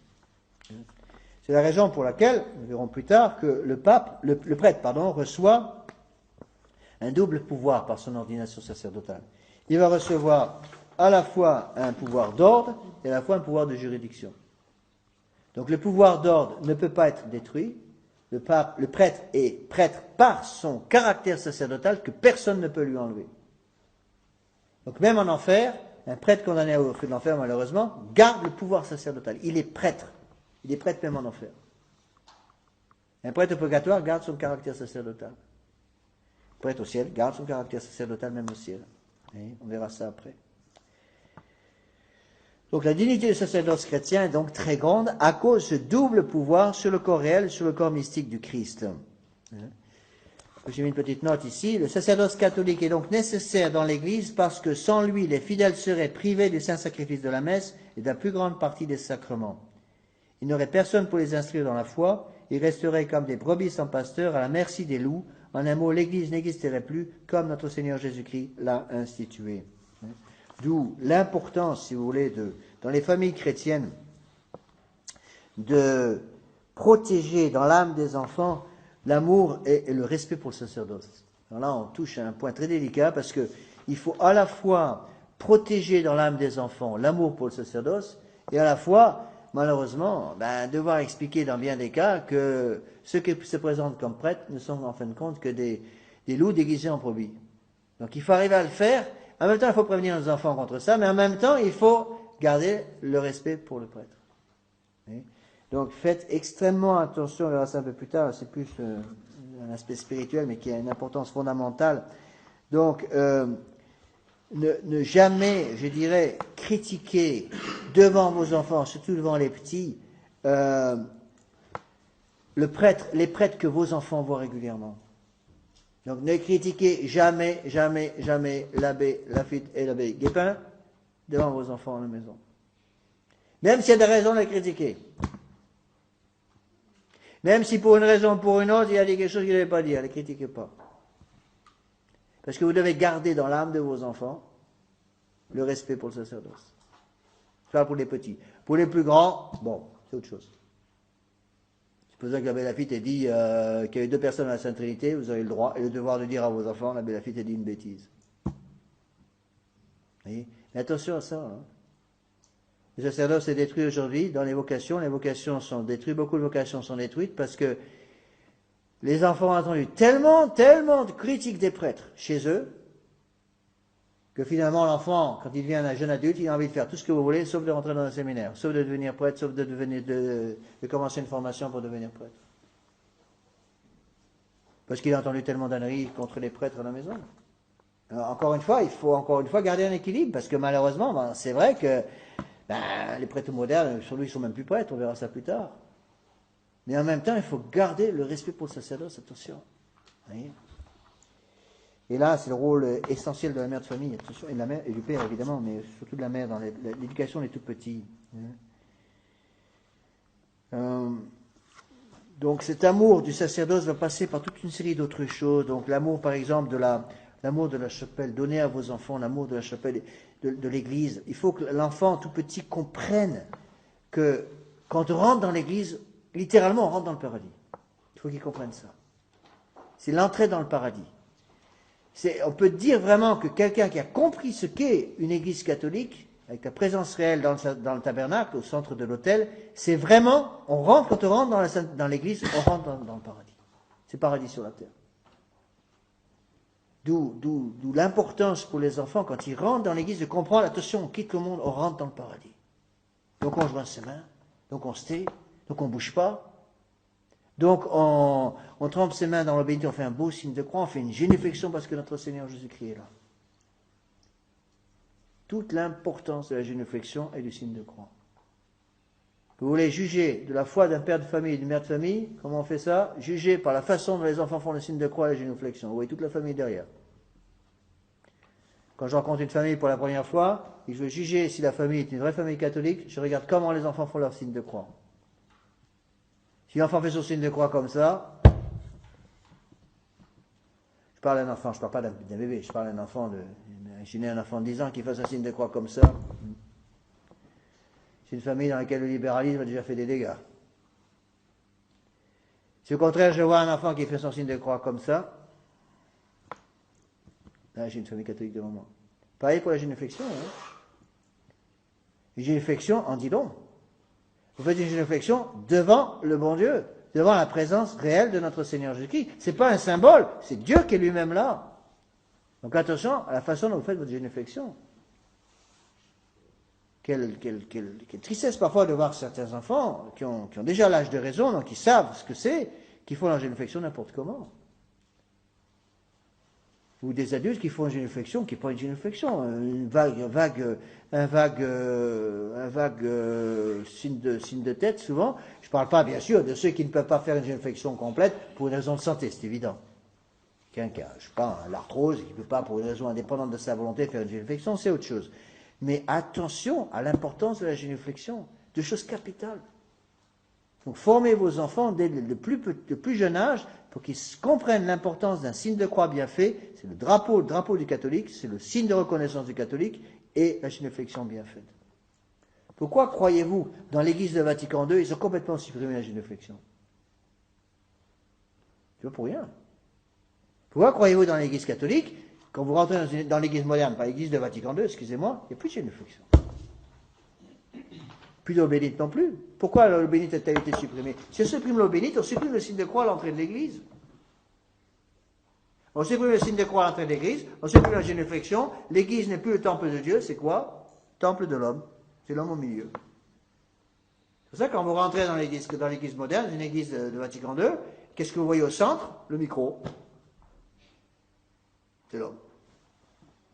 C'est la raison pour laquelle, nous verrons plus tard, que le prêtre reçoit un double pouvoir par son ordination sacerdotale. Il va recevoir à la fois un pouvoir d'ordre et à la fois un pouvoir de juridiction. Donc le pouvoir d'ordre ne peut pas être détruit. Le prêtre est prêtre par son caractère sacerdotal que personne ne peut lui enlever. Donc même en enfer, un prêtre condamné au feu de l'enfer, malheureusement, garde le pouvoir sacerdotal. Il est prêtre. Il est prêtre même en enfer. Un prêtre au purgatoire garde son caractère sacerdotal. Le prêtre au ciel garde son caractère sacerdotal même au ciel. Et on verra ça après. Donc la dignité du sacerdoce chrétien est donc très grande à cause de ce double pouvoir sur le corps réel et sur le corps mystique du Christ. J'ai mis une petite note ici. Le sacerdoce catholique est donc nécessaire dans l'Église parce que sans lui, les fidèles seraient privés du saint sacrifice de la messe et de la plus grande partie des sacrements. Ils n'auraient personne pour les instruire dans la foi. Ils resteraient comme des brebis sans pasteur à la merci des loups. En un mot, l'Église n'existerait plus comme notre Seigneur Jésus-Christ l'a institué. D'où l'importance, si vous voulez, dans les familles chrétiennes, de protéger dans l'âme des enfants l'amour et le respect pour le sacerdoce. Alors là, on touche à un point très délicat parce que il faut à la fois protéger dans l'âme des enfants l'amour pour le sacerdoce et à la fois, malheureusement, devoir expliquer dans bien des cas que ceux qui se présentent comme prêtres ne sont en fin de compte que des loups déguisés en brebis. Donc il faut arriver à le faire. En même temps, il faut prévenir les enfants contre ça, mais en même temps, il faut garder le respect pour le prêtre. Donc faites extrêmement attention, on verra ça un peu plus tard, c'est plus un aspect spirituel, mais qui a une importance fondamentale. Donc, ne jamais, je dirais, critiquer devant vos enfants, surtout devant les petits, les prêtres que vos enfants voient régulièrement. Donc ne critiquez jamais, jamais, jamais l'abbé Laffitte et l'abbé Guépin devant vos enfants à la maison. Même s'il y a des raisons de les critiquer. Même si pour une raison ou pour une autre, il a dit quelque chose qu'il ne devait pas dire, ne les critiquez pas. Parce que vous devez garder dans l'âme de vos enfants le respect pour le sacerdoce. Ça pour les petits. Pour les plus grands, bon, c'est autre chose. C'est pour ça que l'abbé Laffitte a dit qu'il y avait 2 personnes à la Sainte Trinité, vous avez le droit et le devoir de dire à vos enfants, l'abbé Laffitte a dit une bêtise. Voyez ? Mais attention à ça. Hein. Le sacerdoce est détruit aujourd'hui dans les vocations sont détruites, beaucoup de vocations sont détruites parce que les enfants ont entendu tellement de critiques des prêtres chez eux, que finalement l'enfant, quand il devient un jeune adulte, il a envie de faire tout ce que vous voulez, sauf de rentrer dans un séminaire, sauf de devenir prêtre, sauf de commencer une formation pour devenir prêtre. Parce qu'il a entendu tellement d'âneries contre les prêtres à la maison. Alors, encore une fois, il faut encore une fois garder un équilibre, parce que malheureusement, c'est vrai que les prêtres modernes, sur lui, ils sont même plus prêtres, on verra ça plus tard. Mais en même temps, il faut garder le respect pour le sacerdoce, attention. Vous voyez ? Et là, c'est le rôle essentiel de la mère de famille, attention, et de la mère et du père évidemment, mais surtout de la mère dans l'éducation des tout petits. Donc cet amour du sacerdoce va passer par toute une série d'autres choses. Donc l'amour, par exemple, l'amour de la chapelle, donner à vos enfants l'amour de la chapelle, de l'église. Il faut que l'enfant tout petit comprenne que quand on rentre dans l'église, littéralement on rentre dans le paradis. Il faut qu'il comprenne ça. C'est l'entrée dans le paradis. On peut dire vraiment que quelqu'un qui a compris ce qu'est une église catholique, avec la présence réelle dans le tabernacle, au centre de l'autel, c'est vraiment, quand on rentre dans l'église, on rentre dans le paradis. C'est paradis sur la terre. D'où l'importance pour les enfants, quand ils rentrent dans l'église, de comprendre, attention, on quitte le monde, on rentre dans le paradis. Donc on joint ses mains, donc on se tait, donc on ne bouge pas. Donc on trempe ses mains dans l'eau bénite, on fait un beau signe de croix, on fait une génuflexion parce que notre Seigneur Jésus-Christ est là. Toute l'importance de la génuflexion et du signe de croix. Vous voulez juger de la foi d'un père de famille et d'une mère de famille, comment on fait ça? Juger par la façon dont les enfants font le signe de croix et la génuflexion. Vous voyez toute la famille derrière. Quand je rencontre une famille pour la première fois, et je veux juger si la famille est une vraie famille catholique, je regarde comment les enfants font leur signe de croix. Si l'enfant fait son signe de croix comme ça, je parle d'un enfant, je ne parle pas d'un bébé, je parle d'un enfant imaginez un enfant de 10 ans qui fasse un signe de croix comme ça. C'est une famille dans laquelle le libéralisme a déjà fait des dégâts. Si au contraire je vois un enfant qui fait son signe de croix comme ça, là j'ai une famille catholique devant moi. Pareil pour la génuflexion. Hein. Une génuflexion en dit long. Vous faites une génuflexion devant le bon Dieu, devant la présence réelle de notre Seigneur Jésus-Christ. Ce n'est pas un symbole, c'est Dieu qui est lui-même là. Donc attention à la façon dont vous faites votre génuflexion. Quelle tristesse parfois de voir certains enfants qui ont déjà l'âge de raison, donc qui savent ce que c'est, qui font leur génuflexion n'importe comment. Ou des adultes qui font une génuflexion, qui prennent une génuflexion, un vague signe de tête souvent. Je ne parle pas bien sûr de ceux qui ne peuvent pas faire une génuflexion complète pour une raison de santé, c'est évident. Quelqu'un qui a, je sais pas, l'arthrose et qui ne peut pas pour une raison indépendante de sa volonté faire une génuflexion, c'est autre chose. Mais attention à l'importance de la génuflexion, de choses capitales. Donc formez vos enfants dès le plus jeune âge pour qu'ils comprennent l'importance d'un signe de croix bien fait. C'est le drapeau du catholique, c'est le signe de reconnaissance du catholique et la génuflexion bien faite. Pourquoi croyez-vous, dans l'église de Vatican II, ils ont complètement supprimé la génuflexion? C'est pas pour rien. Pourquoi croyez-vous dans l'église catholique, quand vous rentrez dans l'église moderne, pas l'église de Vatican II, excusez-moi, il n'y a plus de génuflexion. Plus d'eau bénite non plus. Pourquoi l'eau bénite a-t-elle été supprimée? Si on supprime l'eau bénite, on supprime le signe de croix à l'entrée de l'église. On supprime le signe de croix à l'entrée de l'église, on supprime la génuflexion, l'église n'est plus le temple de Dieu, c'est quoi? Temple de l'homme. C'est l'homme au milieu. C'est pour ça que quand vous rentrez dans l'église moderne, une église de Vatican II, qu'est-ce que vous voyez au centre? Le micro. C'est l'homme.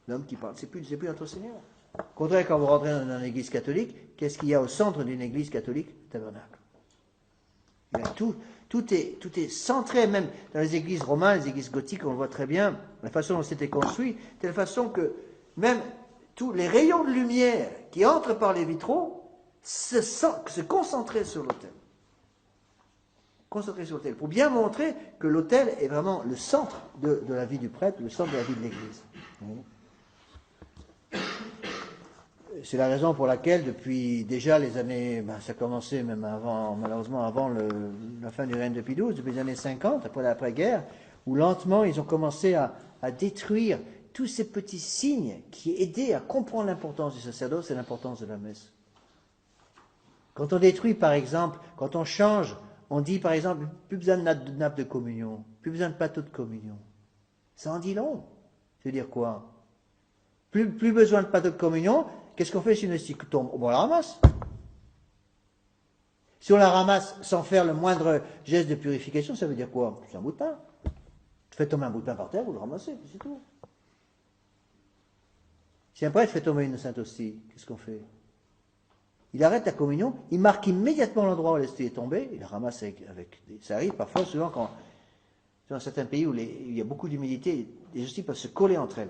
L'homme qui parle. C'est plus notre Seigneur. Au contraire, quand vous rentrez dans l'église catholique, qu'est-ce qu'il y a au centre d'une église catholique? Le tabernacle. Tout est centré, même dans les églises romanes, les églises gothiques, on le voit très bien, la façon dont c'était construit, de telle façon que même tous les rayons de lumière qui entrent par les vitraux se concentraient sur l'autel. Concentrés sur l'autel, pour bien montrer que l'autel est vraiment le centre de la vie du prêtre, le centre de la vie de l'Église. C'est la raison pour laquelle, depuis déjà les années, ça a commencé même avant, malheureusement avant la fin du règne de Pie XII, depuis les années 50, après l'après-guerre, où lentement ils ont commencé à détruire tous ces petits signes qui aidaient à comprendre l'importance du sacerdoce et l'importance de la messe. Quand on détruit, par exemple, quand on change, on dit, par exemple, plus besoin de nappe de communion, plus besoin de plateau de communion. Ça en dit long. Ça veut dire quoi? Plus besoin de plateau de communion, qu'est-ce qu'on fait si une hostie tombe? On la ramasse. Si on la ramasse sans faire le moindre geste de purification, ça veut dire quoi? C'est un bout de pain. Tu fais tomber un bout de pain par terre, vous le ramassez, c'est tout. Si un prêtre fait tomber une sainte hostie, qu'est-ce qu'on fait? Il arrête la communion, il marque immédiatement l'endroit où l'hostie est tombée, il la ramasse ça arrive parfois, souvent, dans certains pays où il y a beaucoup d'humidité, les hosties peuvent se coller entre elles.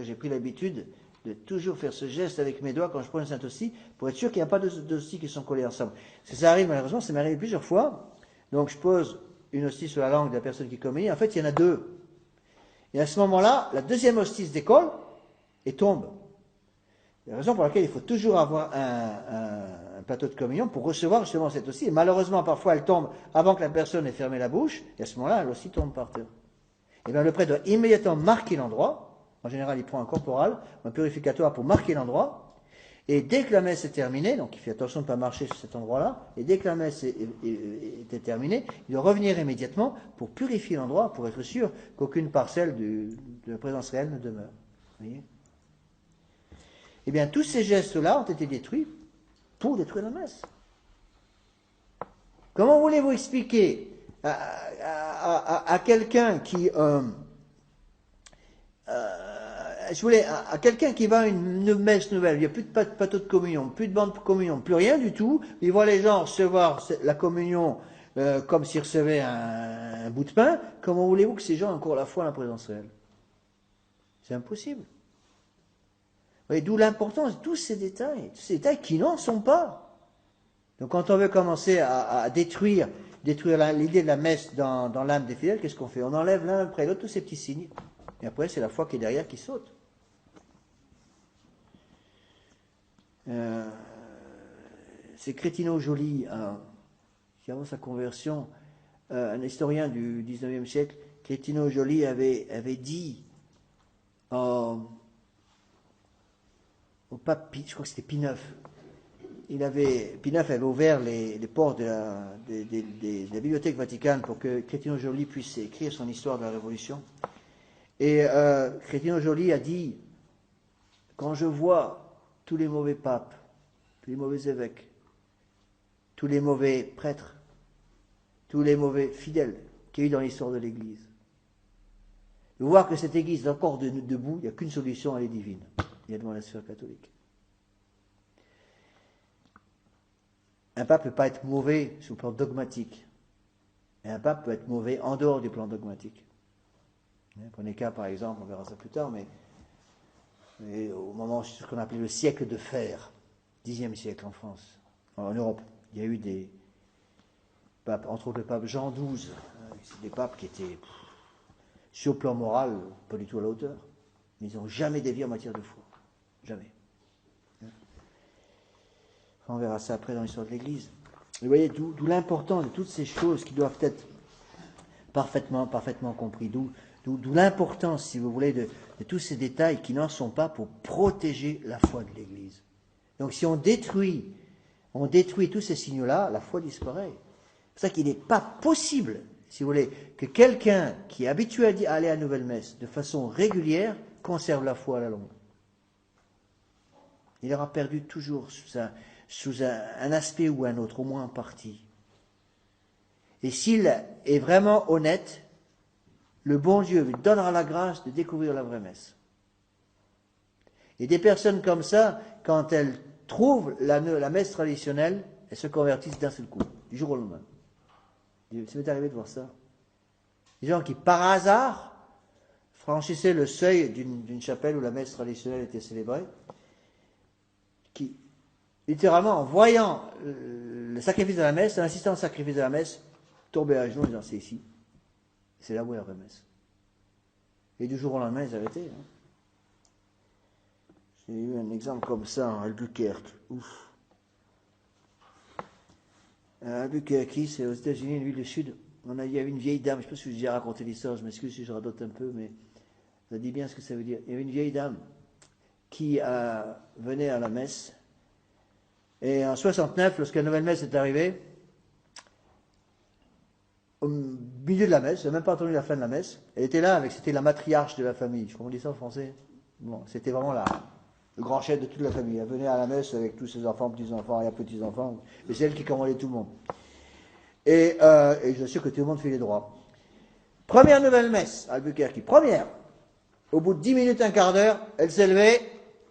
J'ai pris l'habitude de toujours faire ce geste avec mes doigts quand je prends une sainte hostie, pour être sûr qu'il n'y a pas d'hosties qui sont collées ensemble. Ça arrive malheureusement, ça m'est arrivé plusieurs fois. Donc je pose une hostie sur la langue de la personne qui communie, en fait il y en a deux. Et à ce moment-là, la deuxième hostie se décolle et tombe. C'est la raison pour laquelle il faut toujours avoir un plateau de communion pour recevoir justement cette hostie. Et malheureusement, parfois, elle tombe avant que la personne ait fermé la bouche, et à ce moment-là, l'hostie tombe par terre. Et bien, le prêtre doit immédiatement marquer l'endroit. En général, il prend un corporal, un purificatoire pour marquer l'endroit. Et dès que la messe est terminée, donc il fait attention de ne pas marcher sur cet endroit-là, et dès que la messe est terminée, il doit revenir immédiatement pour purifier l'endroit, pour être sûr qu'aucune parcelle de la présence réelle ne demeure. Vous voyez? Eh bien, tous ces gestes-là ont été détruits pour détruire la messe. Comment voulez-vous expliquer à quelqu'un qui... à quelqu'un qui va à une messe nouvelle, il n'y a plus de plateau de communion, plus de bande de communion, plus rien du tout, il voit les gens recevoir la communion comme s'ils recevaient un bout de pain, comment voulez-vous que ces gens aient encore la foi à la présence réelle? C'est impossible. Vous voyez, d'où l'importance de tous ces détails qui n'en sont pas. Donc quand on veut commencer à détruire l'idée de la messe dans l'âme des fidèles, qu'est-ce qu'on fait? On enlève l'un après l'autre tous ces petits signes. Et après, c'est la foi qui est derrière qui saute. C'est Crétino Joly, qui avant sa conversion, un historien du 19e siècle, Crétino Joly avait dit au pape, je crois que c'était Pie IX, Pie IX avait ouvert les portes de la bibliothèque vaticane pour que Crétino Joly puisse écrire son histoire de la Révolution. Et Crétino Joly a dit, quand je vois tous les mauvais papes, tous les mauvais évêques, tous les mauvais prêtres, tous les mauvais fidèles qu'il y a eu dans l'histoire de l'Église, de voir que cette Église est encore debout, il n'y a qu'une solution, elle est divine. Il y a devant la sphère catholique. Un pape ne peut pas être mauvais sur le plan dogmatique. Et un pape peut être mauvais en dehors du plan dogmatique. Prenez cas, par exemple, on verra ça plus tard, mais au moment de ce qu'on appelait le siècle de fer, 10e siècle en France, en Europe, il y a eu des papes, entre autres le pape Jean XII, c'est des papes qui étaient, sur le plan moral, pas du tout à la hauteur, mais ils n'ont jamais dévié en matière de foi. Jamais. On verra ça après dans l'histoire de l'Église. Vous voyez, d'où l'importance de toutes ces choses qui doivent être parfaitement compris. D'où l'importance, si vous voulez, de tous ces détails qui n'en sont pas pour protéger la foi de l'Église. Donc si on détruit tous ces signaux-là, la foi disparaît. C'est pour ça qu'il n'est pas possible, si vous voulez, que quelqu'un qui est habitué à aller à la nouvelle messe de façon régulière conserve la foi à la longue. Il aura perdu toujours sous un aspect ou un autre, au moins en partie. Et s'il est vraiment honnête, le bon Dieu lui donnera la grâce de découvrir la vraie messe. Et des personnes comme ça, quand elles trouvent la messe traditionnelle, elles se convertissent d'un seul coup, du jour au lendemain. Ça m'est arrivé de voir ça. Des gens qui, par hasard, franchissaient le seuil d'une chapelle où la messe traditionnelle était célébrée, qui, littéralement, en voyant le sacrifice de la messe, en assistant au sacrifice de la messe, tombaient à genoux en disant c'est ici. C'est là où est la vraie messe. Et du jour au lendemain, ils arrêtaient. J'ai eu un exemple comme ça en Albuquerque. Ouf. Albuquerque, c'est aux États-Unis, une ville du Sud. Il y avait une vieille dame, je ne sais pas si je vous ai raconté l'histoire, je m'excuse si je radote un peu, mais Ça dit bien ce que ça veut dire. Il y avait une vieille dame qui venait à la messe. Et en 69, lorsque la nouvelle messe est arrivée, au milieu de la messe, elle n'a même pas entendu la fin de la messe, elle était là, c'était la matriarche de la famille. Comment on dit ça en français? Bon, c'était vraiment le grand chef de toute la famille. Elle venait à la messe avec tous ses enfants, petits-enfants et petits-enfants. Et c'est elle qui commandait tout le monde. Et je suis sûr que tout le monde filait droit. Première nouvelle messe à Albuquerque. Première. Au bout de 10 minutes, un quart d'heure, elle s'est levée,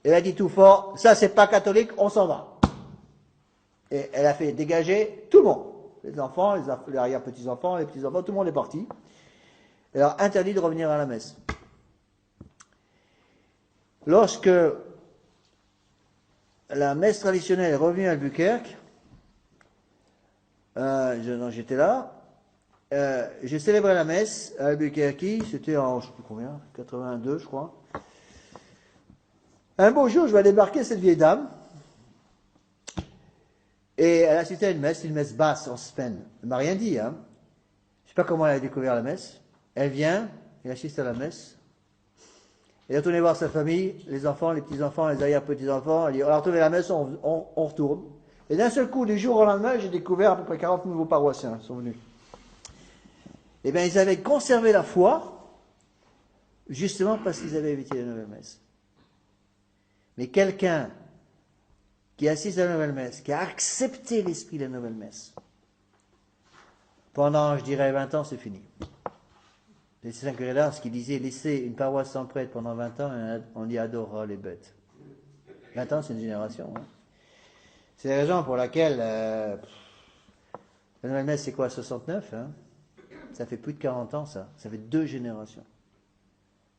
elle a dit tout fort, ça c'est pas catholique, on s'en va. Et elle a fait dégager tout le monde. Les enfants, les arrière-petits-enfants, les petits-enfants, tout le monde est parti. Elle leur a interdit de revenir à la messe. Lorsque la messe traditionnelle est revenue à Albuquerque, j'étais là, j'ai célébré la messe à Albuquerque, c'était en, je ne sais plus combien, 82 je crois. Un beau jour, je vais débarquer cette vieille dame, et elle assistait à une messe basse en Spain. Elle m'a rien dit, hein. Je ne sais pas comment elle a découvert la messe. Elle vient, elle assiste à la messe. Elle est retournée voir sa famille, les enfants, les petits-enfants, les arrière-petits-enfants. Elle dit, on a retourné à la messe, on retourne. Et d'un seul coup, du jour au lendemain, j'ai découvert à peu près 40 nouveaux paroissiens qui sont venus. Eh bien, ils avaient conservé la foi, justement parce qu'ils avaient évité la nouvelle messe. Mais quelqu'un qui assiste à la nouvelle messe, qui a accepté l'esprit de la nouvelle messe, pendant, je dirais, 20 ans, c'est fini. C'est Saint Grédas qui disait, laissez une paroisse sans prêtre pendant 20 ans, et on y adorera les bêtes. 20 ans, c'est une génération. Hein. C'est la raison pour laquelle la nouvelle messe, c'est quoi, 69 hein. Ça fait plus de 40 ans, ça. Ça fait 2 générations.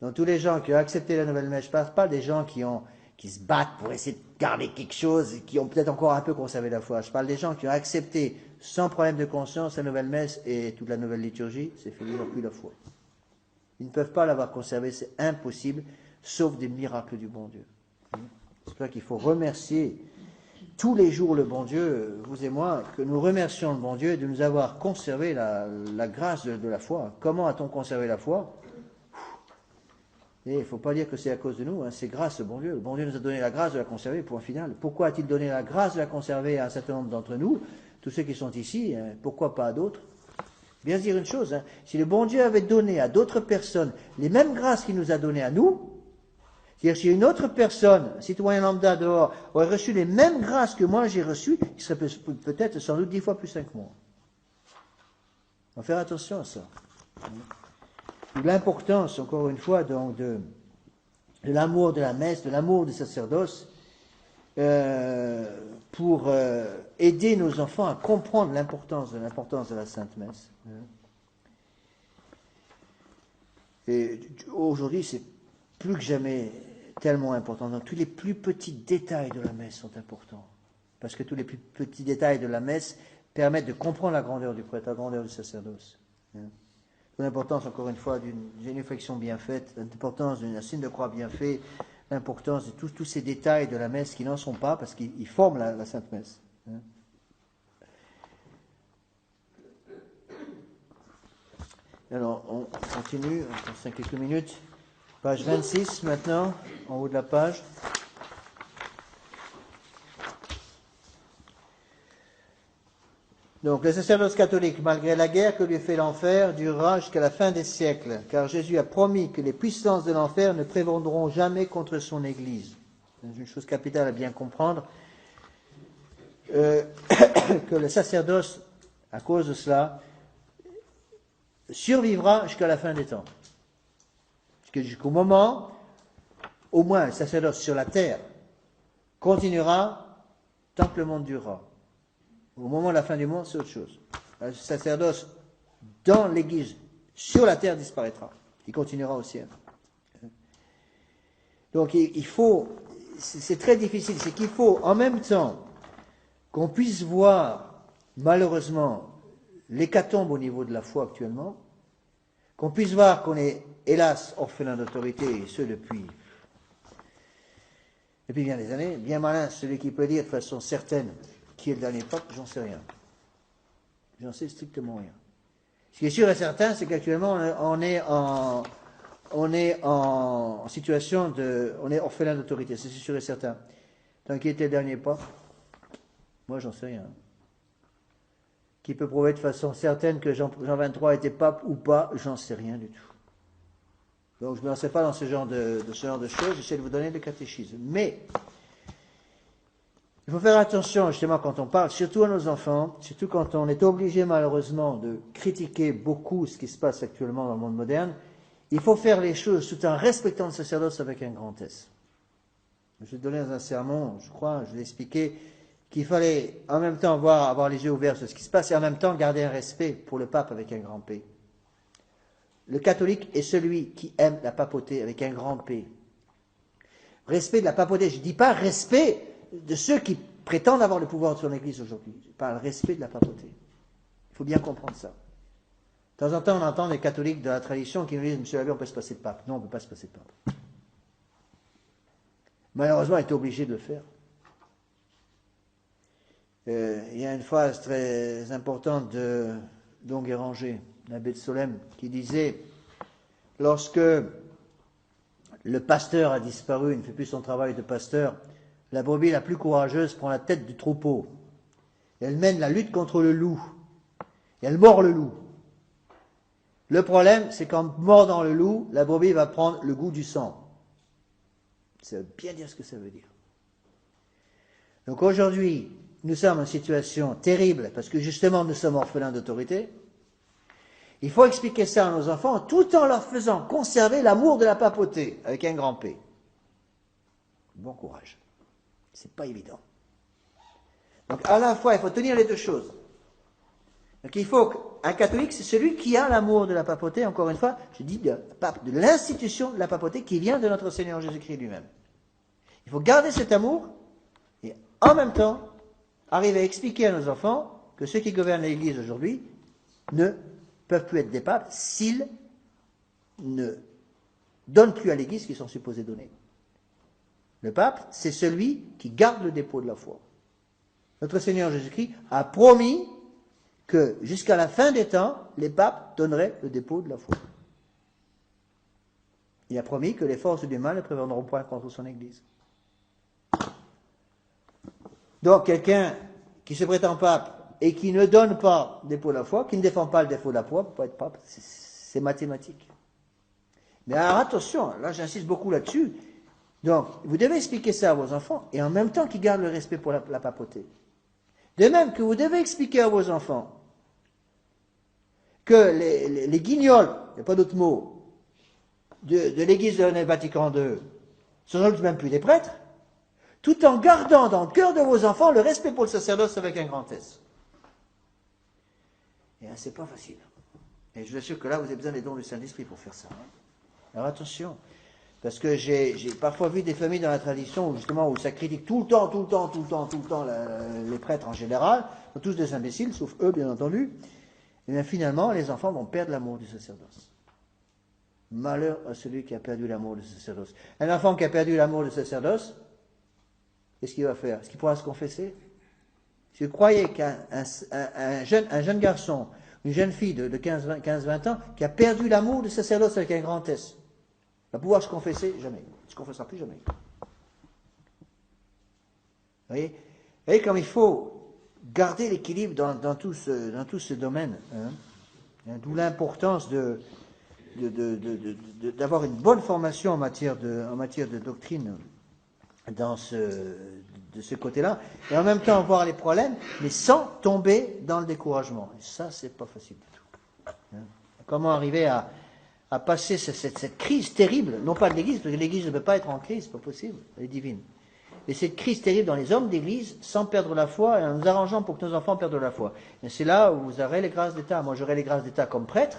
Donc tous les gens qui ont accepté la nouvelle messe, je ne parle pas des gens qui se battent pour essayer de garder quelque chose, et qui ont peut-être encore un peu conservé la foi. Je parle des gens qui ont accepté sans problème de conscience la nouvelle messe et toute la nouvelle liturgie, c'est fait, ils n'ont plus la foi. Ils ne peuvent pas l'avoir conservée, c'est impossible, sauf des miracles du bon Dieu. C'est pour ça qu'il faut remercier tous les jours le bon Dieu, vous et moi, que nous remercions le bon Dieu de nous avoir conservé la grâce de la foi. Comment a-t-on conservé la foi? Et il ne faut pas dire que c'est à cause de nous, hein, c'est grâce au bon Dieu. Le bon Dieu nous a donné la grâce de la conserver, point final. Pourquoi a-t-il donné la grâce de la conserver à un certain nombre d'entre nous, tous ceux qui sont ici, hein, pourquoi pas à d'autres? Bien se dire une chose, hein, si le bon Dieu avait donné à d'autres personnes les mêmes grâces qu'il nous a données à nous, c'est-à-dire si une autre personne, un citoyen lambda dehors, aurait reçu les mêmes grâces que moi j'ai reçues, il serait peut-être sans doute 10 fois plus saint que moi. Il faut faire attention à ça. L'importance, encore une fois, donc, de l'amour de la messe, de l'amour du sacerdoce, pour aider nos enfants à comprendre l'importance de la Sainte Messe. Et aujourd'hui, c'est plus que jamais tellement important. Donc, tous les plus petits détails de la messe sont importants. Parce que tous les plus petits détails de la messe permettent de comprendre la grandeur du prêtre, la grandeur du sacerdoce. L'importance, encore une fois, d'une génuflexion bien faite, l'importance d'un signe de croix bien fait, l'importance de tous ces détails de la messe qui n'en sont pas, parce qu'ils forment la Sainte Messe. Alors, on continue, on passe quelques minutes. Page 26 maintenant, en haut de la page. Donc, le sacerdoce catholique, malgré la guerre que lui fait l'enfer, durera jusqu'à la fin des siècles, car Jésus a promis que les puissances de l'enfer ne prévaudront jamais contre son Église. C'est une chose capitale à bien comprendre, que le sacerdoce, à cause de cela, survivra jusqu'à la fin des temps. Jusqu'au moment, au moins, le sacerdoce sur la terre continuera tant que le monde durera. Au moment de la fin du monde, c'est autre chose. Le sacerdoce dans l'Église, sur la terre, disparaîtra. Il continuera au ciel. Donc il faut, c'est très difficile, c'est qu'il faut en même temps qu'on puisse voir, malheureusement, l'hécatombe au niveau de la foi actuellement, qu'on puisse voir qu'on est, hélas, orphelin d'autorité, et ce depuis bien des années. Bien malin, celui qui peut dire de façon certaine qui est le dernier pape, j'en sais rien. J'en sais strictement rien. Ce qui est sûr et certain, c'est qu'actuellement, on est on est en situation de... On est orphelin d'autorité, c'est sûr et certain. Tant qui était le dernier pape, moi j'en sais rien. Qui peut prouver de façon certaine que Jean 23 était pape ou pas, j'en sais rien du tout. Donc je ne me lancerai pas dans ce genre de choses, j'essaie de vous donner le catéchisme. Mais il faut faire attention justement quand on parle, surtout à nos enfants, surtout quand on est obligé malheureusement de critiquer beaucoup ce qui se passe actuellement dans le monde moderne, il faut faire les choses tout en respectant le sacerdoce avec un grand S. Je vais donner dans un sermon, je crois, je l'ai expliqué, qu'il fallait en même temps avoir les yeux ouverts sur ce qui se passe et en même temps garder un respect pour le pape avec un grand P. Le catholique est celui qui aime la papauté avec un grand P. Respect de la papauté, je ne dis pas respect de ceux qui prétendent avoir le pouvoir sur l'Église aujourd'hui. Je parle respect de la papauté. Il faut bien comprendre ça. De temps en temps, on entend des catholiques de la tradition qui nous disent « Monsieur l'abbé, on peut se passer de pape ». Non, on ne peut pas se passer de pape. Malheureusement, on est obligé de le faire. Il y a une phrase très importante de Don Guéranger, l'abbé de Solesmes, qui disait « Lorsque le pasteur a disparu, il ne fait plus son travail de pasteur, la brebis la plus courageuse prend la tête du troupeau. Elle mène la lutte contre le loup. Et elle mord le loup. Le problème, c'est qu'en mordant le loup, la brebis va prendre le goût du sang. » Ça veut bien dire ce que ça veut dire. Donc aujourd'hui, nous sommes en situation terrible, parce que justement nous sommes orphelins d'autorité. Il faut expliquer ça à nos enfants, tout en leur faisant conserver l'amour de la papauté, avec un grand P. Bon courage. C'est pas évident. Donc à la fois, il faut tenir les deux choses. Donc il faut qu'un catholique, c'est celui qui a l'amour de la papauté, encore une fois, je dis de l'institution de la papauté qui vient de notre Seigneur Jésus-Christ lui-même. Il faut garder cet amour et en même temps arriver à expliquer à nos enfants que ceux qui gouvernent l'Église aujourd'hui ne peuvent plus être des papes s'ils ne donnent plus à l'Église ce qu'ils sont supposés donner. Le pape, c'est celui qui garde le dépôt de la foi. Notre Seigneur Jésus-Christ a promis que jusqu'à la fin des temps, les papes donneraient le dépôt de la foi. Il a promis que les forces du mal ne prévaudront point contre son Église. Donc quelqu'un qui se prétend pape et qui ne donne pas le dépôt de la foi, qui ne défend pas le dépôt de la foi, ne peut pas être pape, c'est mathématique. Mais alors attention, là j'insiste beaucoup là-dessus. Donc, vous devez expliquer ça à vos enfants, et en même temps qu'ils gardent le respect pour la papauté. De même que vous devez expliquer à vos enfants que les guignols, il n'y a pas d'autre mot, de l'Église de Vatican II, sont sans doute même plus des prêtres, tout en gardant dans le cœur de vos enfants le respect pour le sacerdoce avec un grand S. Et là, c'est pas facile. Et je vous assure que là, vous avez besoin des dons du Saint-Esprit pour faire ça. Alors attention. Parce que j'ai parfois vu des familles dans la tradition où justement où ça critique tout le temps les prêtres en général, sont tous des imbéciles, sauf eux bien entendu. Et bien finalement, les enfants vont perdre l'amour du sacerdoce. Malheur à celui qui a perdu l'amour du sacerdoce. Un enfant qui a perdu l'amour du sacerdoce, qu'est-ce qu'il va faire? Est-ce qu'il pourra se confesser? Si vous croyez qu'un jeune garçon, une jeune fille de 15-20 ans, qui a perdu l'amour du sacerdoce avec un grand S, va pouvoir se confesser? Jamais. Il ne se confessera plus jamais. Vous voyez comme il faut garder l'équilibre dans tout ce domaine. Hein. D'où l'importance d'avoir une bonne formation en matière de doctrine de ce côté-là, et en même temps voir les problèmes, mais sans tomber dans le découragement. Et ça, c'est pas facile du tout. Hein. Comment arriver à passer cette crise terrible, non pas de l'Église, parce que l'Église ne peut pas être en crise, c'est pas possible, elle est divine. Mais cette crise terrible dans les hommes d'Église, sans perdre la foi, et en nous arrangeant pour que nos enfants perdent la foi. Et c'est là où vous aurez les grâces d'État. Moi, j'aurai les grâces d'État comme prêtre,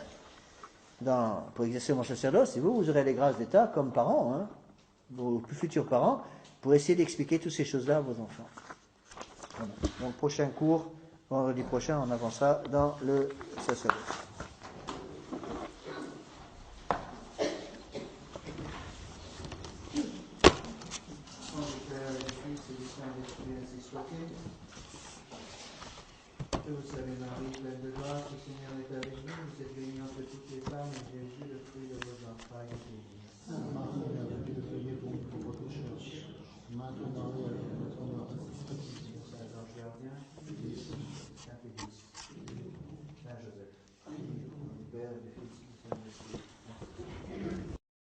pour exercer mon sacerdoce, et vous aurez les grâces d'État comme parents, hein, vos plus futurs parents, pour essayer d'expliquer toutes ces choses-là à vos enfants. Voilà. Donc, prochain cours, vendredi prochain, on avancera dans le sacerdoce. Que vous savez, Marie, pleine de grâce, le Seigneur est avec vous, vous êtes bénie entre toutes les femmes, et Jésus, le fruit de vos entrailles, est béni. maintenant et à l'heure de ton mort. Saint-Ange gardien, Saint-Félix, Saint-Joseph, du Père et du Fils